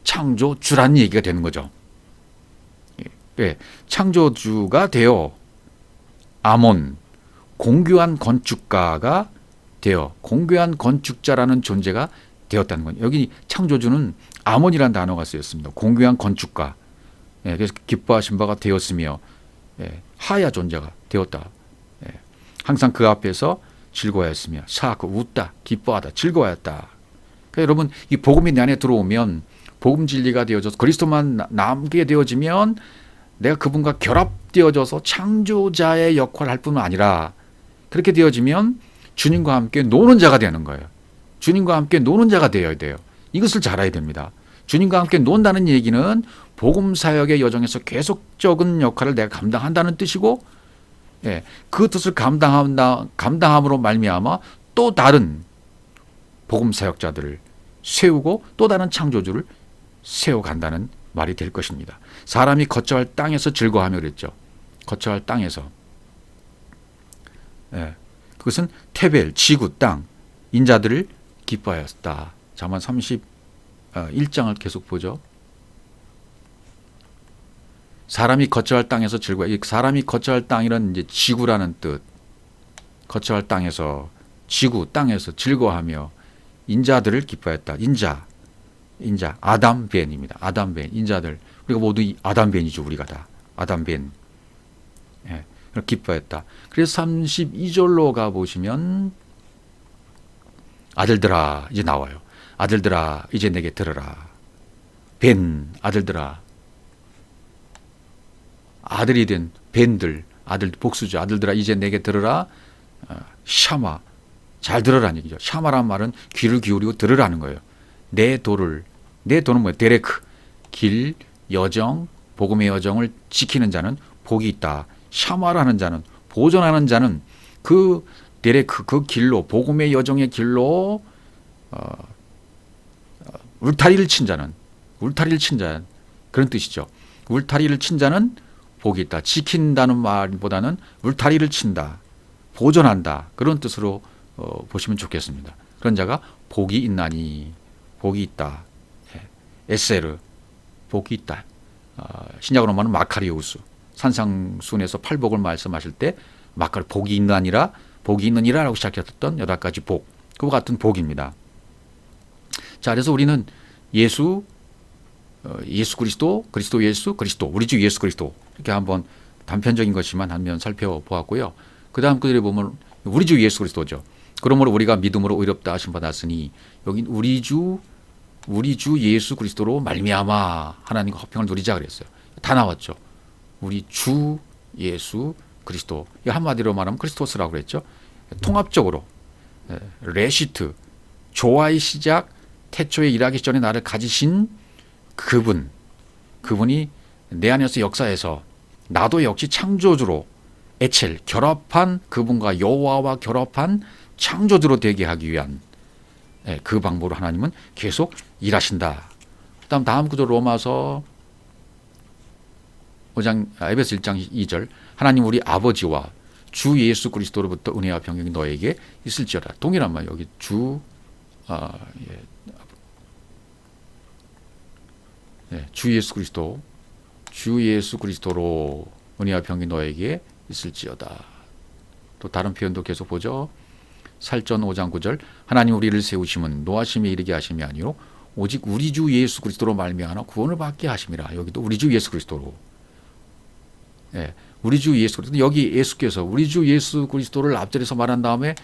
창조주라는 얘기가 되는 거죠. 예, 창조주가 되어 아몬, 공교한 건축가가 되어 공교한 건축자라는 존재가 되었다는 거예요. 여기 창조주는 아몬이라는 단어가 쓰였습니다. 공교한 건축가. 예, 그래서 기뻐하신 바가 되었으며 하야 존재가 되었다. 예, 항상 그 앞에서 즐거워했으며 사고 웃다, 기뻐하다, 즐거워했다. 그러니까 여러분 이 복음이 내 안에 들어오면 복음 진리가 되어져서 그리스도만 남게 되어지면 내가 그분과 결합되어져서 창조자의 역할을 할 뿐만 아니라 그렇게 되어지면 주님과 함께 노는 자가 되는 거예요. 주님과 함께 노는 자가 되어야 돼요. 이것을 잘 알아야 됩니다. 주님과 함께 논다는 얘기는 복음 사역의 여정에서 계속적인 역할을 내가 감당한다는 뜻이고, 예, 그 뜻을 감당함으로 말미암아 또 다른 복음 사역자들을 세우고 또 다른 창조주를 세워간다는 말이 될 것입니다. 사람이 거처할 땅에서 즐거워하며 그랬죠. 거처할 땅에서. 예, 그것은 테벨, 지구, 땅, 인자들을 기뻐하였다. 잠언 31장을 계속 보죠. 사람이 거처할 땅에서 즐거워. 사람이 거처할 땅이란 이제 지구라는 뜻. 거처할 땅에서, 지구, 땅에서 즐거워하며 인자들을 기뻐했다. 인자, 아담벤입니다. 아담벤, 인자들. 우리가 모두 아담벤이죠. 우리가 다 아담벤. 예, 기뻐했다. 그래서 32절로 가보시면 아들들아 이제 나와요. 아들들아 이제 내게 들으라. 벤, 아들들아. 아들이 된 벤들, 아들 복수죠. 아들들아 이제 내게 들으라. 샤마 잘 들으라는 얘기죠. 샤마란 말은 귀를 기울이고 들으라는 거예요. 내 도는 뭐예요? 데레크 길 여정 복음의 여정을 지키는 자는 복이 있다. 샤마라는 자는 보존하는 자는 그 데레크 그 길로 복음의 여정의 길로 울타리를 친 자는 그런 뜻이죠. 울타리를 친 자는 복이 있다. 지킨다는 말보다는 울타리를 친다. 보존한다. 그런 뜻으로 보시면 좋겠습니다. 그런 자가 복이 있나니 복이 있다. 에세르 복이 있다. 신약으로 말하면 마카리오스 산상순에서 팔복을 말씀하실 때 복이 있느니라라고 시작했던 8가지 복 그와 같은 복입니다. 자, 그래서 우리는 예수 그리스도 우리 주 예수 그리스도 이렇게 한번 단편적인 것이지만 한번 살펴보았고요. 그 다음 글에 보면 우리 주 예수 그리스도죠. 그러므로 우리가 믿음으로 의롭다 하심 받았으니 여긴 우리 주 예수 그리스도로 말미암아 하나님과 화평을 누리자 그랬어요. 다 나왔죠. 우리 주 예수 그리스도 한마디로 말하면 크리스토스라고 그랬죠. 통합적으로 레시트 조화의 시작 태초에 일하기 전에 나를 가지신 그분이 내 안에서 역사해서 나도 역시 창조주로 에첼 결합한 그분과 여호와와 결합한 창조주로 되게 하기 위한 그 방법으로 하나님은 계속 일하신다. 그다음 다음 구절 로마서 5장 에베소 1장 2절 하나님 우리 아버지와 주 예수 그리스도로부터 은혜와 평강이 너에게 있을지어다. 동일한 말 여기 주 예수 그리스도로 은혜와 평강이 너에게 있을지어다. 또 다른 표현도 계속 보죠. 살전 5장 9절 하나님 우리를 세우심은 노하심에 이르게 하심이 아니요 오직 우리 주 예수 그리스도로 말미암아 구원을 받게 하심이라. 여기도 우리 주 예수 그리스도로. 우리 주 예수 그리스도. 여기 예수께서 우리 주 예수 그리스도를 앞절에서 말한 다음에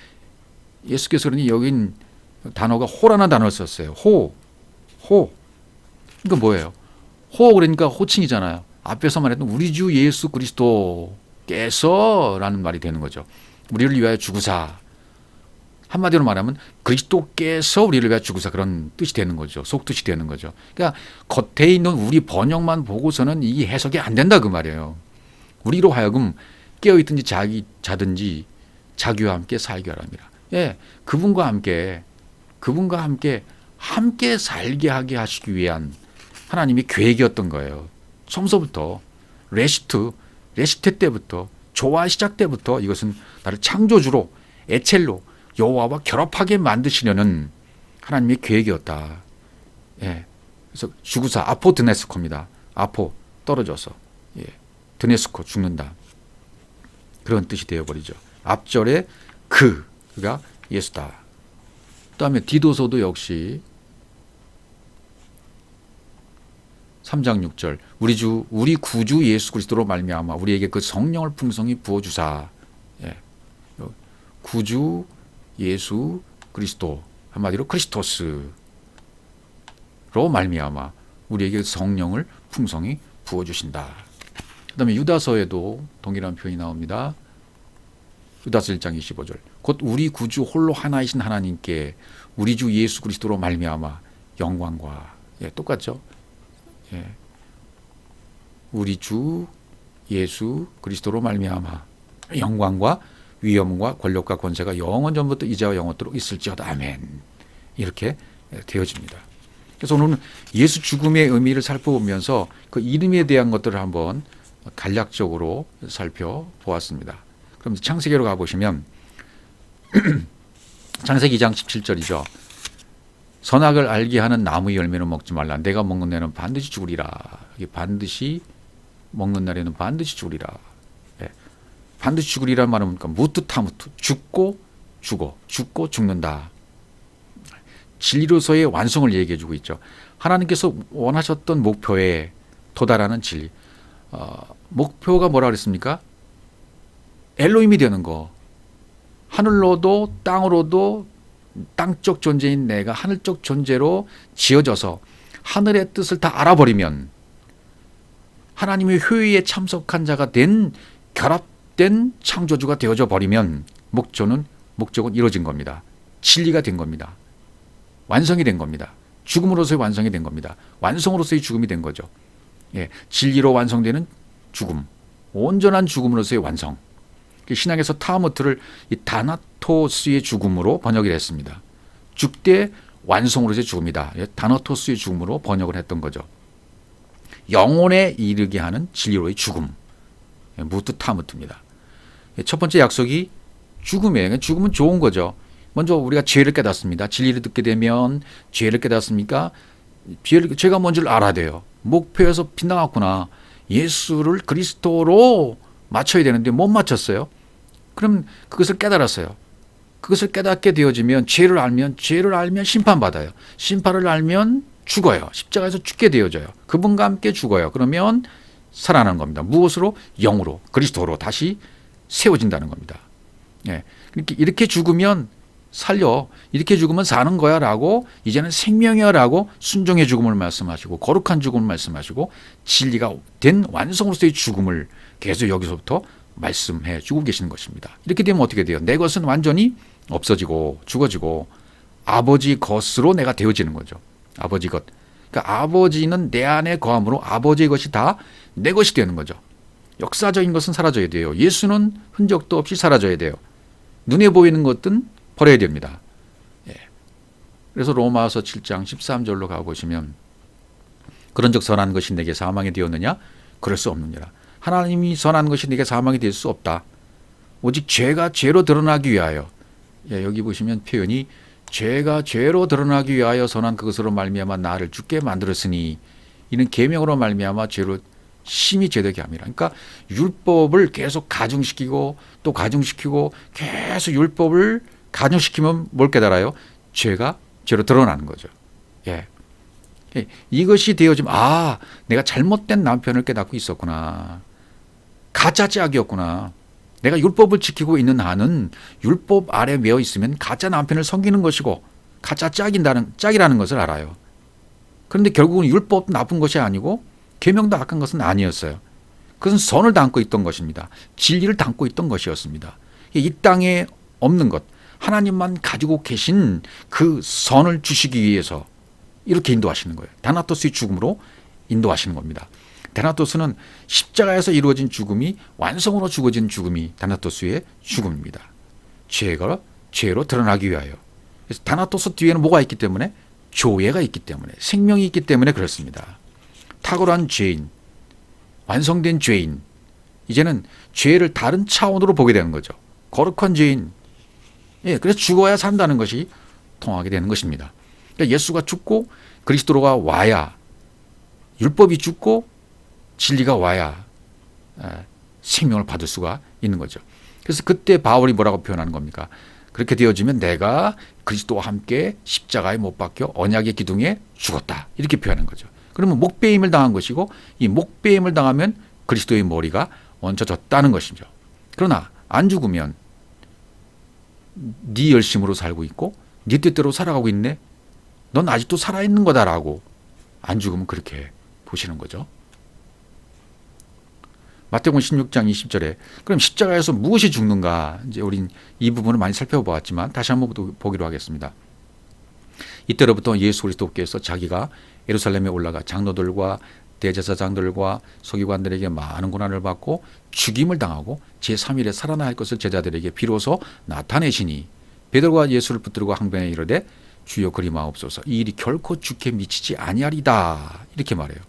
예수께서 그러니 여긴 단어가 호라는 단어를 썼어요. 호. 이거 뭐예요? 호 그러니까 호칭이잖아요. 앞에서 말했던 우리 주 예수 그리스도께서라는 말이 되는 거죠. 우리를 위하여 죽으사. 한마디로 말하면 그리스도께서 우리를 위하여 죽으사 그런 뜻이 되는 거죠. 속뜻이 되는 거죠. 그러니까 겉에 있는 우리 번역만 보고서는 이 해석이 안 된다 그 말이에요. 우리로 하여금 깨어있든지 자든지 자기와 함께 살게 하랍니다. 그분과 함께 살게 하게 하시기 위한 하나님의 계획이었던 거예요. 처음서부터 레시트 때부터 조화 시작 때부터 이것은 나를 창조주로 에첼로 여호와와 결합하게 만드시려는 하나님의 계획이었다. 그래서 주구사 아포 드네스코입니다. 아포 떨어져서 드네스코 죽는다. 그런 뜻이 되어버리죠. 앞절에 그가 예수다. 그다음에 디도서도 역시 3장 6절 우리 구주 예수 그리스도로 말미암아 우리에게 그 성령을 풍성히 부어주사. 구주 예수 그리스도 한마디로 크리스토스로 말미암아 우리에게 성령을 풍성히 부어주신다. 그다음에 유다서에도 동일한 표현이 나옵니다. 유다서 1장 25절 곧 우리 구주 홀로 하나이신 하나님께 우리 주 예수 그리스도로 말미암아 영광과 똑같죠. 우리 주 예수 그리스도로 말미암아 영광과 위엄과 권력과 권세가 영원 전부터 이제와 영원토록 있을지어다. 아멘. 이렇게 되어집니다. 그래서 오늘은 예수 죽음의 의미를 살펴보면서 그 이름에 대한 것들을 한번 간략적으로 살펴보았습니다. 그럼 창세기로 가보시면 창세기 2장 17절이죠. 선악을 알게 하는 나무의 열매는 먹지 말라. 내가 먹는 날에는 반드시 죽으리라. 반드시 먹는 날에는 반드시 죽으리라. 반드시 죽으리라는 말은 그러니까 무트타무트 죽고 죽는다. 진리로서의 완성을 얘기해 주고 있죠. 하나님께서 원하셨던 목표에 도달하는 진리. 목표가 뭐라 그랬습니까? 엘로힘이 되는 거. 하늘로도 땅으로도 땅적 존재인 내가 하늘적 존재로 지어져서 하늘의 뜻을 다 알아버리면 하나님의 효의에 참석한 자가 된 결합된 복된 창조주가 되어져 버리면 목적은 이루어진 겁니다. 진리가 된 겁니다. 완성이 된 겁니다. 죽음으로서의 완성이 된 겁니다. 완성으로서의 죽음이 된 거죠. 예, 진리로 완성되는 죽음, 온전한 죽음으로서의 완성. 신약에서 타모트를 이 다나토스의 죽음으로 번역을 했습니다. 죽되 완성으로서의 죽음이다. 다나토스의 죽음으로 번역을 했던 거죠. 영혼에 이르게 하는 진리로의 죽음. 무트 타무트입니다. 첫 번째 약속이 죽음이에요. 죽음은 좋은 거죠. 먼저 우리가 죄를 깨닫습니다. 진리를 듣게 되면 죄를 깨닫습니까? 죄가 뭔지를 알아야 돼요. 목표에서 빗나갔구나. 예수를 그리스도로 맞춰야 되는데 못 맞췄어요. 그럼 그것을 깨달았어요. 그것을 깨닫게 되어지면 죄를 알면 심판받아요. 심판을 알면 죽어요. 십자가에서 죽게 되어져요. 그분과 함께 죽어요. 그러면 살아나는 겁니다. 무엇으로? 영으로, 그리스도로 다시 세워진다는 겁니다. 예. 이렇게 죽으면 살려. 이렇게 죽으면 사는 거야 라고 이제는 생명이야 라고 순종의 죽음을 말씀하시고 거룩한 죽음을 말씀하시고 진리가 된 완성으로서의 죽음을 계속 여기서부터 말씀해 주고 계시는 것입니다. 이렇게 되면 어떻게 돼요? 내 것은 완전히 없어지고 죽어지고 아버지 것으로 내가 되어지는 거죠. 아버지 것. 그러니까 아버지는 내 안에 거함으로 아버지의 것이 다 내 것이 되는 거죠. 역사적인 것은 사라져야 돼요. 예수는 흔적도 없이 사라져야 돼요. 눈에 보이는 것은 버려야 됩니다. 예. 그래서 로마서 7장 13절로 가보시면 그런즉 선한 것이 내게 사망이 되었느냐? 그럴 수 없느니라. 하나님이 선한 것이 내게 사망이 될 수 없다. 오직 죄가 죄로 드러나기 위하여. 예, 여기 보시면 표현이 죄가 죄로 드러나기 위하여 선한 그것으로 말미암아 나를 죽게 만들었으니 이는 계명으로 말미암아 죄로 심히 죄되게 함이라. 그러니까 율법을 계속 가중시키고 또 가중시키고 계속 율법을 가중시키면 뭘 깨달아요? 죄가 죄로 드러나는 거죠. 예. 이것이 되어지면 내가 잘못된 남편을 깨닫고 있었구나. 가짜 짝이었구나. 내가 율법을 지키고 있는 한은 율법 아래 매어 있으면 가짜 남편을 섬기는 것이고 가짜 짝이라는 것을 알아요. 그런데 결국은 율법도 나쁜 것이 아니고 계명도 악한 것은 아니었어요. 그것은 선을 담고 있던 것입니다. 진리를 담고 있던 것이었습니다. 이 땅에 없는 것, 하나님만 가지고 계신 그 선을 주시기 위해서 이렇게 인도하시는 거예요. 다나토스의 죽음으로 인도하시는 겁니다. 다나토스는 십자가에서 이루어진 죽음이 완성으로 죽어진 죽음이 다나토스의 죽음입니다. 죄가 죄로 드러나기 위하여. 그래서 다나토스 뒤에는 뭐가 있기 때문에? 조예가 있기 때문에, 생명이 있기 때문에 그렇습니다. 탁월한 죄인, 완성된 죄인, 이제는 죄를 다른 차원으로 보게 되는 거죠. 거룩한 죄인. 예, 그래서 죽어야 산다는 것이 통하게 되는 것입니다. 그러니까 예수가 죽고 그리스도가 와야, 율법이 죽고 진리가 와야 생명을 받을 수가 있는 거죠. 그래서 그때 바울이 뭐라고 표현하는 겁니까? 그렇게 되어지면 내가 그리스도와 함께 십자가에 못 박혀 언약의 기둥에 죽었다. 이렇게 표현하는 거죠. 그러면 목배임을 당한 것이고 이 목배임을 당하면 그리스도의 머리가 얹혀졌다는 것이죠. 그러나 안 죽으면 네 열심으로 살고 있고 네 뜻대로 살아가고 있네. 넌 아직도 살아있는 거다라고 안 죽으면 그렇게 보시는 거죠. 마태복음 16장 20절에 그럼 십자가에서 무엇이 죽는가? 이제 우린 이 부분을 많이 살펴보았지만 다시 한번 보기로 하겠습니다. 이때로부터 예수 그리스도께서 자기가 예루살렘에 올라가 장로들과 대제사장들과 서기관들에게 많은 고난을 받고 죽임을 당하고 제3일에 살아날 것을 제자들에게 비로소 나타내시니 베드로가 예수를 붙들고 항변에 이르되 주여 그리 마옵소서 이 일이 결코 주께 미치지 아니하리다 이렇게 말해요.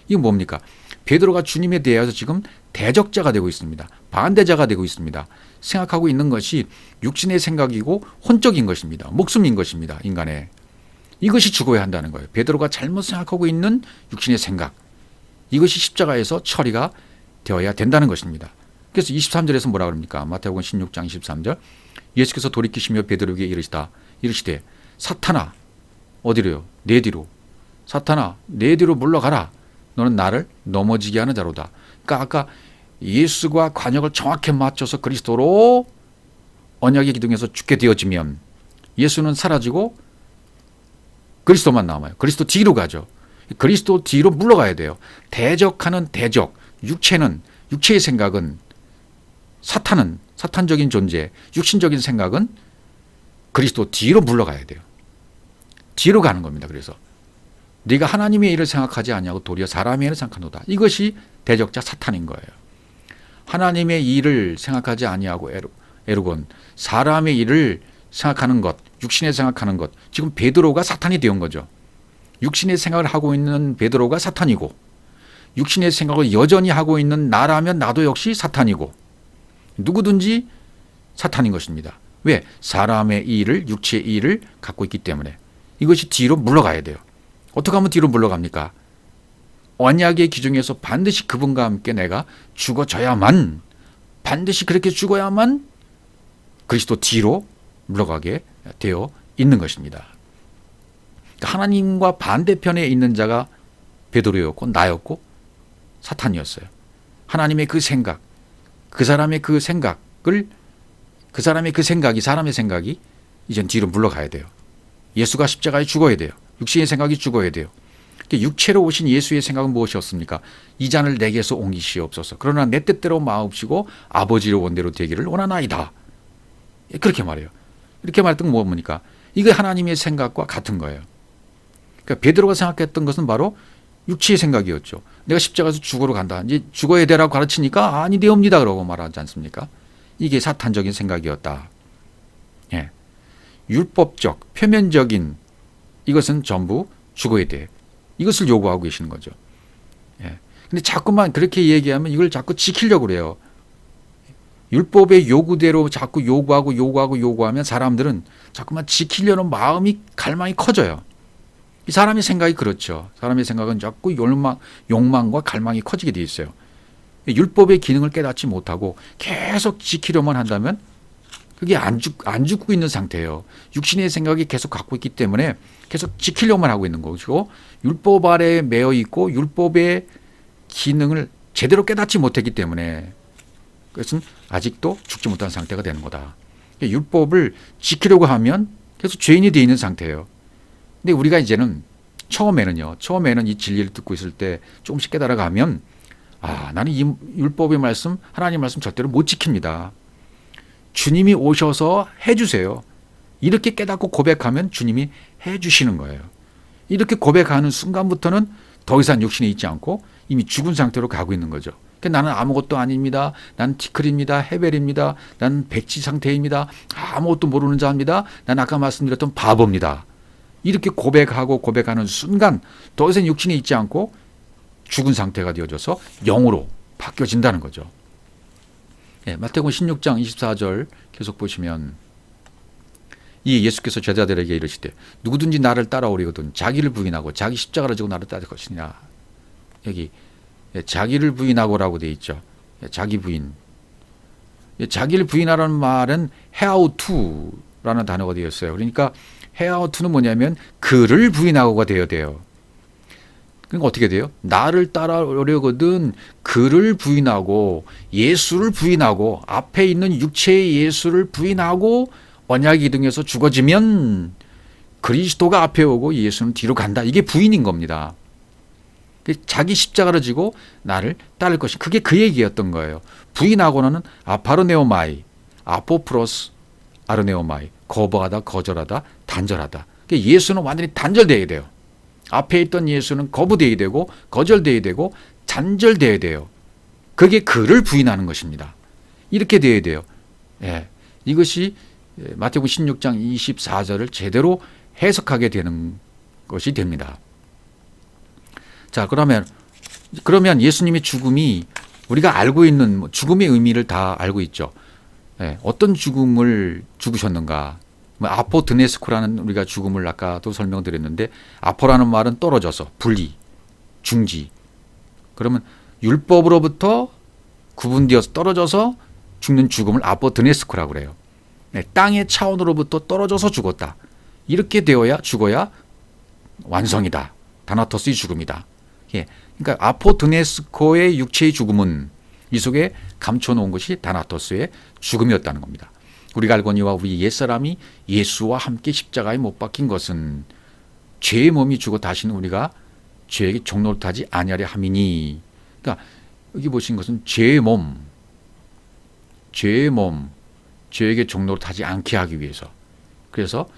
이건 뭡니까? 베드로가 주님에 대해서 지금 대적자가 되고 있습니다. 반대자가 되고 있습니다. 생각하고 있는 것이 육신의 생각이고 혼적인 것입니다. 목숨인 것입니다. 인간의. 이것이 죽어야 한다는 거예요. 베드로가 잘못 생각하고 있는 육신의 생각. 이것이 십자가에서 처리가 되어야 된다는 것입니다. 그래서 23절에서 뭐라 그럽니까? 마태복음 16장 23절 예수께서 돌이키시며 베드로에게 이르시되 사탄아 어디로요? 내 뒤로. 사탄아 내 뒤로 물러가라. 너는 나를 넘어지게 하는 자로다. 그러니까 아까 예수와 관역을 정확히 맞춰서 그리스도로 언약의 기둥에서 죽게 되어지면 예수는 사라지고 그리스도만 남아요. 그리스도 뒤로 가죠. 그리스도 뒤로 물러가야 돼요. 대적하는 대적, 육체의 생각은 사탄적인 존재, 육신적인 생각은 그리스도 뒤로 물러가야 돼요. 뒤로 가는 겁니다. 그래서 네가 하나님의 일을 생각하지 아니하고 도리어 사람의 일을 생각하노다. 이것이 대적자 사탄인 거예요. 하나님의 일을 생각하지 아니하고 에르곤, 사람의 일을 생각하는 것, 육신의 생각하는 것. 지금 베드로가 사탄이 되온 거죠. 육신의 생각을 하고 있는 베드로가 사탄이고, 육신의 생각을 여전히 하고 있는 나라면 나도 역시 사탄이고, 누구든지 사탄인 것입니다. 왜? 사람의 일을, 육체의 일을 갖고 있기 때문에. 이것이 뒤로 물러가야 돼요. 어떻게 하면 뒤로 물러갑니까? 언약의 기준에서 반드시 그분과 함께 내가 죽어져야만, 반드시 그렇게 죽어야만 그리스도 뒤로 물러가게 되어 있는 것입니다. 그러니까 하나님과 반대편에 있는 자가 베드로였고 나였고 사탄이었어요. 하나님의 그 생각, 그 사람의 그 생각이 사람의 생각이 이젠 뒤로 물러가야 돼요. 예수가 십자가에 죽어야 돼요. 육신의 생각이 죽어야 돼요. 육체로 오신 예수의 생각은 무엇이었습니까? 이 잔을 내게서 옮기시옵소서. 그러나 내 뜻대로 마옵시고 아버지의 원대로 되기를 원하나이다. 그렇게 말해요. 이렇게 말했던 건 뭡니까? 이게 하나님의 생각과 같은 거예요. 그러니까 베드로가 생각했던 것은 바로 육체의 생각이었죠. 내가 십자가에서 죽으러 간다. 이제 죽어야 되라고 가르치니까 아니 되옵니다. 그러고 말하지 않습니까? 이게 사탄적인 생각이었다. 예. 율법적, 표면적인 이것은 전부 죽어야 돼. 이것을 요구하고 계시는 거죠. 예. 근데 자꾸만 그렇게 얘기하면 이걸 자꾸 지키려고 그래요. 율법의 요구대로 자꾸 요구하면 사람들은 자꾸만 지키려는 마음이 갈망이 커져요. 이 사람의 생각이 그렇죠. 사람의 생각은 자꾸 욕망과 갈망이 커지게 돼 있어요. 율법의 기능을 깨닫지 못하고 계속 지키려만 한다면 그게 안 죽고 있는 상태예요. 육신의 생각이 계속 갖고 있기 때문에 계속 지키려만 하고 있는 것이고 율법 아래에 매여 있고 율법의 기능을 제대로 깨닫지 못했기 때문에 그것은 아직도 죽지 못한 상태가 되는 거다. 율법을 지키려고 하면 계속 죄인이 되어 있는 상태예요. 근데 우리가 이제는 처음에는 이 진리를 듣고 있을 때 조금씩 깨달아가면 나는 이 율법의 말씀, 하나님의 말씀 절대로 못 지킵니다. 주님이 오셔서 해주세요. 이렇게 깨닫고 고백하면 주님이 해주시는 거예요. 이렇게 고백하는 순간부터는 더 이상 육신에 있지 않고 이미 죽은 상태로 가고 있는 거죠. 그러니까 나는 아무것도 아닙니다. 난 티클입니다. 헤벨입니다. 난 백지 상태입니다. 아무것도 모르는 자입니다. 난 아까 말씀드렸던 바보입니다. 이렇게 고백하는 순간 더 이상 육신에 있지 않고 죽은 상태가 되어져서 영으로 바뀌어진다는 거죠. 예, 마태복음 16장 24절 계속 보시면 이 예수께서 제자들에게 이르시되 누구든지 나를 따라오려거든 자기를 부인하고 자기 십자가를 지고 나를 따를 것이냐. 여기 자기를 부인하고라고 되어 있죠. 자기 부인. 자기를 부인하라는 말은 헤아우투라는 단어가 되어 있어요. 그러니까 헤아우투는 뭐냐면 그를 부인하고가 되어야 돼요. 그러니까 어떻게 돼요? 나를 따라오려거든 그를 부인하고 예수를 부인하고 앞에 있는 육체의 예수를 부인하고 언약 이등에서 죽어지면 그리스도가 앞에 오고 예수는 뒤로 간다. 이게 부인인 겁니다. 자기 십자가를 지고 나를 따를 것이 그게 그 얘기였던 거예요. 부인하고는 아파르네오마이, 아포프로스 아르네오마이, 거부하다, 거절하다, 단절하다. 예수는 완전히 단절되어야 돼요. 앞에 있던 예수는 거부되어야 되고 거절되어야 되고 단절되어야 돼요. 그게 그를 부인하는 것입니다. 이렇게 되어야 돼요. 예, 이것이 마태복음 16장 24절을 제대로 해석하게 되는 것이 됩니다. 자, 그러면 예수님의 죽음이 우리가 알고 있는 죽음의 의미를 다 알고 있죠. 예, 어떤 죽음을 죽으셨는가? 아포드네스코라는 우리가 죽음을 아까도 설명드렸는데 아포라는 말은 떨어져서 분리, 중지. 그러면 율법으로부터 구분되어서 떨어져서 죽는 죽음을 아포드네스코라고 그래요. 네, 땅의 차원으로부터 떨어져서 죽었다. 이렇게 되어야 죽어야 완성이다. 다나토스의 죽음이다. 예, 그러니까 아포드네스코의 육체의 죽음은 이 속에 감춰놓은 것이 다나토스의 죽음이었다는 겁니다. 우리가 알거니와 우리 옛사람이 예수와 함께 십자가에 못 박힌 것은 죄의 몸이 죽어 다시는 우리가 죄에게 종노릇하지 아니하려 함이니. 그러니까 여기 보신 것은 죄의 몸, 죄의 몸, 죄에게 종로로 타지 않게 하기 위해서. 그래서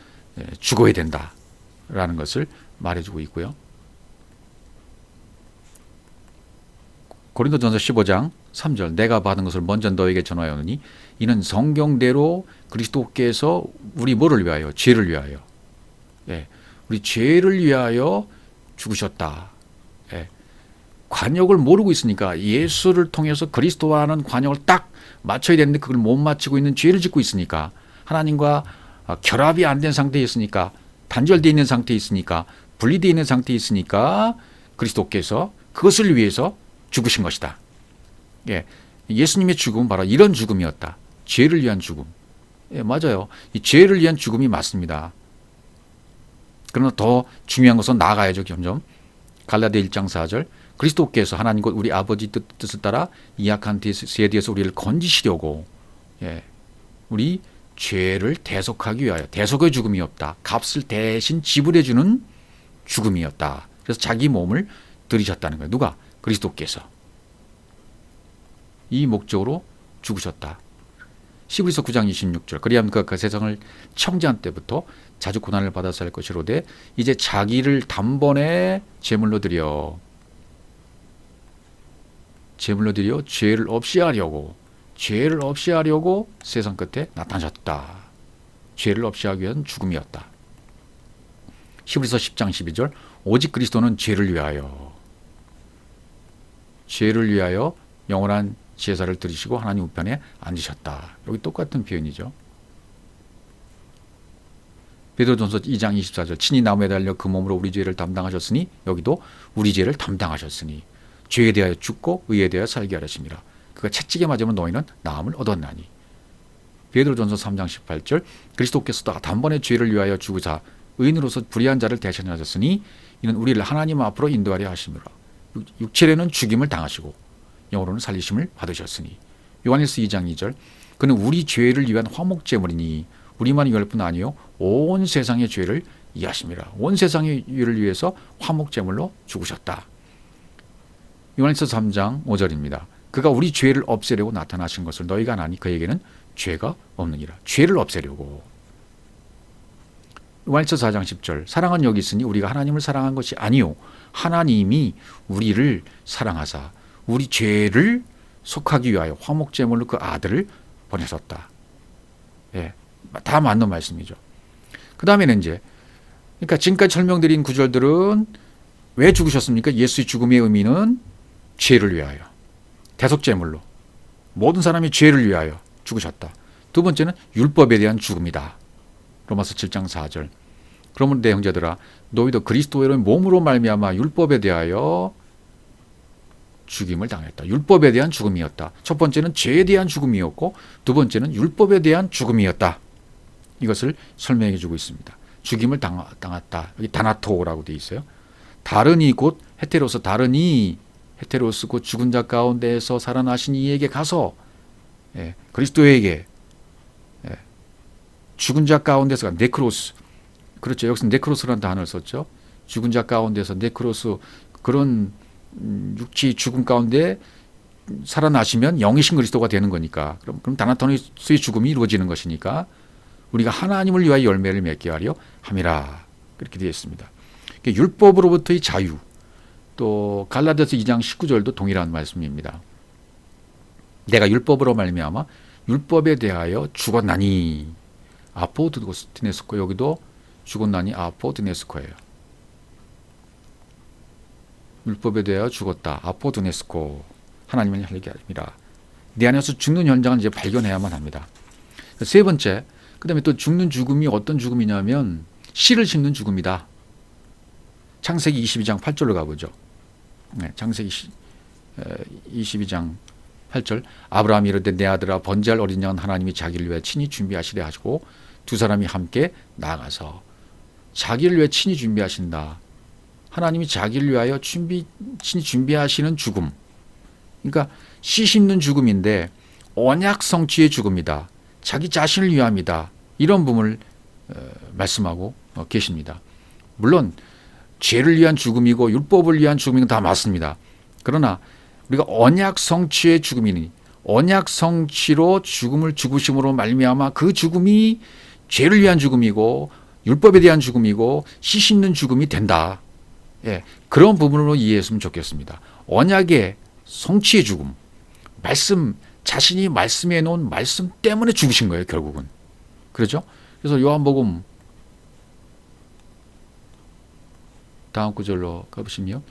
죽어야 된다라는 것을 말해주고 있고요. 고린도전서 15장 3절 내가 받은 것을 먼저 너에게 전하였느니 이는 성경대로 그리스도께서 우리 뭐를 위하여? 죄를 위하여. 우리 죄를 위하여 죽으셨다. 관역을 모르고 있으니까 예수를 통해서 그리스도와는 관역을 딱 맞춰야 되는데 그걸 못 맞추고 있는 죄를 짓고 있으니까 하나님과 결합이 안 된 상태에 있으니까 단절되어 있는 상태에 있으니까 분리되어 있는 상태에 있으니까 그리스도께서 그것을 위해서 죽으신 것이다. 예수님의 죽음은 바로 이런 죽음이었다. 죄를 위한 죽음. 맞아요. 이 죄를 위한 죽음이 맞습니다. 그러나 더 중요한 것은 나아가야죠. 점점. 갈라디아 1장 4절 그리스도께서 하나님 곧 우리 아버지 뜻을 따라 이 악한 세대에서 우리를 건지시려고 우리 죄를 대속하기 위하여 대속의 죽음이었다. 값을 대신 지불해 주는 죽음이었다. 그래서 자기 몸을 들이셨다는 거예요. 누가? 그리스도께서. 이 목적으로 죽으셨다. 히브리서 9장 26절 그리하면 그가 그 세상을 창조한 때부터 자주 고난을 받아서 할 것이로되 이제 자기를 단번에 제물로 드려 죄를 없이 하려고 세상 끝에 나타나셨다. 죄를 없이 하기 위한 죽음이었다. 히브리서 10장 12절 오직 그리스도는 죄를 위하여 영원한 제사를 드리시고 하나님 우편에 앉으셨다. 여기 똑같은 표현이죠. 베드로전서 2장 24절 친히 나무에 달려 그 몸으로 우리 죄를 담당하셨으니 여기도 우리 죄를 담당하셨으니 죄에 대하여 죽고 의에 대하여 살게 하셨습니다. 그가 채찍에 맞으면 너희는 나음을 얻었나니. 베드로전서 3장 18절 그리스도께서도 단번에 죄를 위하여 죽으사 의인으로서 불의한 자를 대신하셨으니 이는 우리를 하나님 앞으로 인도하려 하심이라. 육체로는 죽임을 당하시고 영으로는 살리심을 받으셨으니. 요한일서 2장 2절 그는 우리 죄를 위한 화목제물이니 우리만이 위할 뿐 아니요 온 세상의 죄를 이하심이라. 온 세상의 죄를 위해서 화목제물로 죽으셨다. 요한일서 3장 5절입니다. 그가 우리 죄를 없애려고 나타나신 것을 너희가 아나니 그에게는 죄가 없느니라. 죄를 없애려고. 요한일서 4장 10절 사랑은 여기 있으니 우리가 하나님을 사랑한 것이 아니요 하나님이 우리를 사랑하사 우리 죄를 속하기 위하여 화목제물로 그 아들을 보내셨다. 다 맞는 말씀이죠. 그 다음에는 이제 그러니까 지금까지 설명드린 구절들은 왜 죽으셨습니까? 예수의 죽음의 의미는 죄를 위하여 대속제물로 모든 사람이 죄를 위하여 죽으셨다. 두 번째는 율법에 대한 죽음이다. 로마서 7장 4절 그러므로 내 형제들아 너희도 그리스도의 몸으로 말미암아 율법에 대하여 죽임을 당했다. 율법에 대한 죽음이었다. 첫 번째는 죄에 대한 죽음이었고 두 번째는 율법에 대한 죽음이었다. 이것을 설명해 주고 있습니다. 죽임을 당했다. 여기 다나토라고 되어 있어요. 다른이 곧 헤테로스 다른이 헤테로스 곧 죽은 자 가운데에서 살아나신 이에게 가서 그리스도에게 죽은 자 가운데서가 네크로스 그렇죠. 여기서 네크로스라는 단어를 썼죠. 죽은 자 가운데서 네크로스 그런 육치 죽음 가운데 살아나시면 영이신 그리스도가 되는 거니까 그럼 다나토니스의 죽음이 이루어지는 것이니까 우리가 하나님을 위하여 열매를 맺게 하려 함이라 그렇게 되어 있습니다. 율법으로부터의 자유 또 갈라디아서 2장 19절도 동일한 말씀입니다. 내가 율법으로 말미암아 율법에 대하여 죽었나니 아포드네스코 여기도 죽었나니 아포드네스코예요. 율법에 대하여 죽었다. 아포드네스코 하나님을 향하게 아니라 내 안에서 죽는 현장을 이제 발견해야만 합니다. 세 번째 그 다음에 또 죽는 죽음이 어떤 죽음이냐면 씨를 심는 죽음이다. 창세기 22장 8절로 가보죠. 창세기 22장 8절 아브라함이 이르되 내 아들아 번제할 어린 양은 하나님이 자기를 위해 친히 준비하시려 하시고 두 사람이 함께 나가서 자기를 위해 친히 준비하신다. 하나님이 자기를 위하여 친히 준비하시는 죽음. 그러니까 씨 심는 죽음인데 언약 성취의 죽음이다. 자기 자신을 위함이다. 이런 부분을 말씀하고 계십니다. 물론 죄를 위한 죽음이고 율법을 위한 죽음은 다 맞습니다. 그러나 우리가 언약 성취의 죽음이니 언약 성취로 죽음을 죽으심으로 말미암아 그 죽음이 죄를 위한 죽음이고 율법에 대한 죽음이고 씨 씹는 죽음이 된다. 예, 그런 부분으로 이해했으면 좋겠습니다. 언약의 성취의 죽음, 말씀, 자신이 말씀해 놓은 말씀 때문에 죽으신 거예요, 결국은. 그렇죠? 그래서 요한복음 다음 구절로 가보시면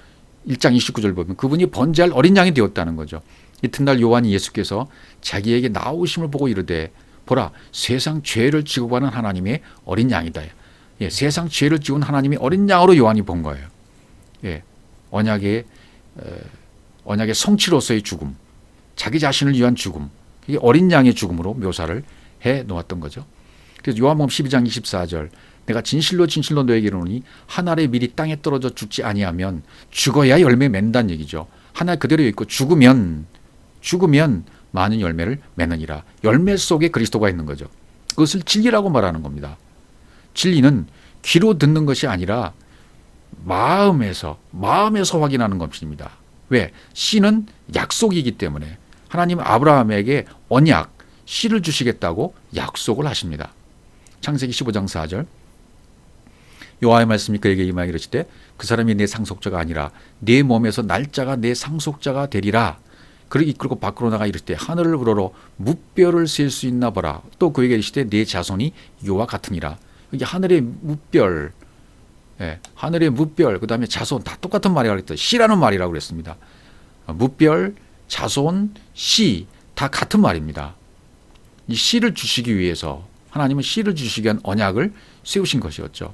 1장 29절 보면 그분이 번제할 어린 양이 되었다는 거죠. 이튿날 요한이 예수께서 자기에게 나오심을 보고 이르되 보라 세상 죄를 지고 가는 하나님의 어린 양이다. 예, 세상 죄를 지운 하나님의 어린 양으로 요한이 본 거예요. 예, 언약의 성취로서의 죽음, 자기 자신을 위한 죽음, 이게 어린 양의 죽음으로 묘사를 해 놓았던 거죠. 그래서 요한복음 12장 24절 내가 진실로 진실로 너에게 이르노니 한 알의 밀이 땅에 떨어져 죽지 아니하면 죽어야 열매 맺는다는 얘기죠. 한 알 그대로 있고 죽으면 많은 열매를 맺느니라. 열매 속에 그리스도가 있는 거죠. 그것을 진리라고 말하는 겁니다. 진리는 귀로 듣는 것이 아니라 마음에서 확인하는 것입니다. 왜? 씨는 약속이기 때문에 하나님은 아브라함에게 언약, 씨를 주시겠다고 약속을 하십니다. 창세기 15장 4절 여호와의 말씀이 그에게 임하여 이르시되 그 사람이 내 상속자가 아니라 내 몸에서 날짜가 내 상속자가 되리라. 그를 이끌고 밖으로 나가 이르시되 하늘을 우러러 무뼈를 셀 수 있나 보라. 또 그에게 이르시되 내 자손이 이와 같으니라. 이게 하늘의 무뼈, 하늘의 무뼈, 그 다음에 자손 다 똑같은 말이라고 그랬어요. 씨라는 말이라고 그랬습니다. 무뼈, 자손, 씨 다 같은 말입니다. 이 씨를 주시기 위해서 하나님은 씨를 주시기 위한 언약을 세우신 것이었죠.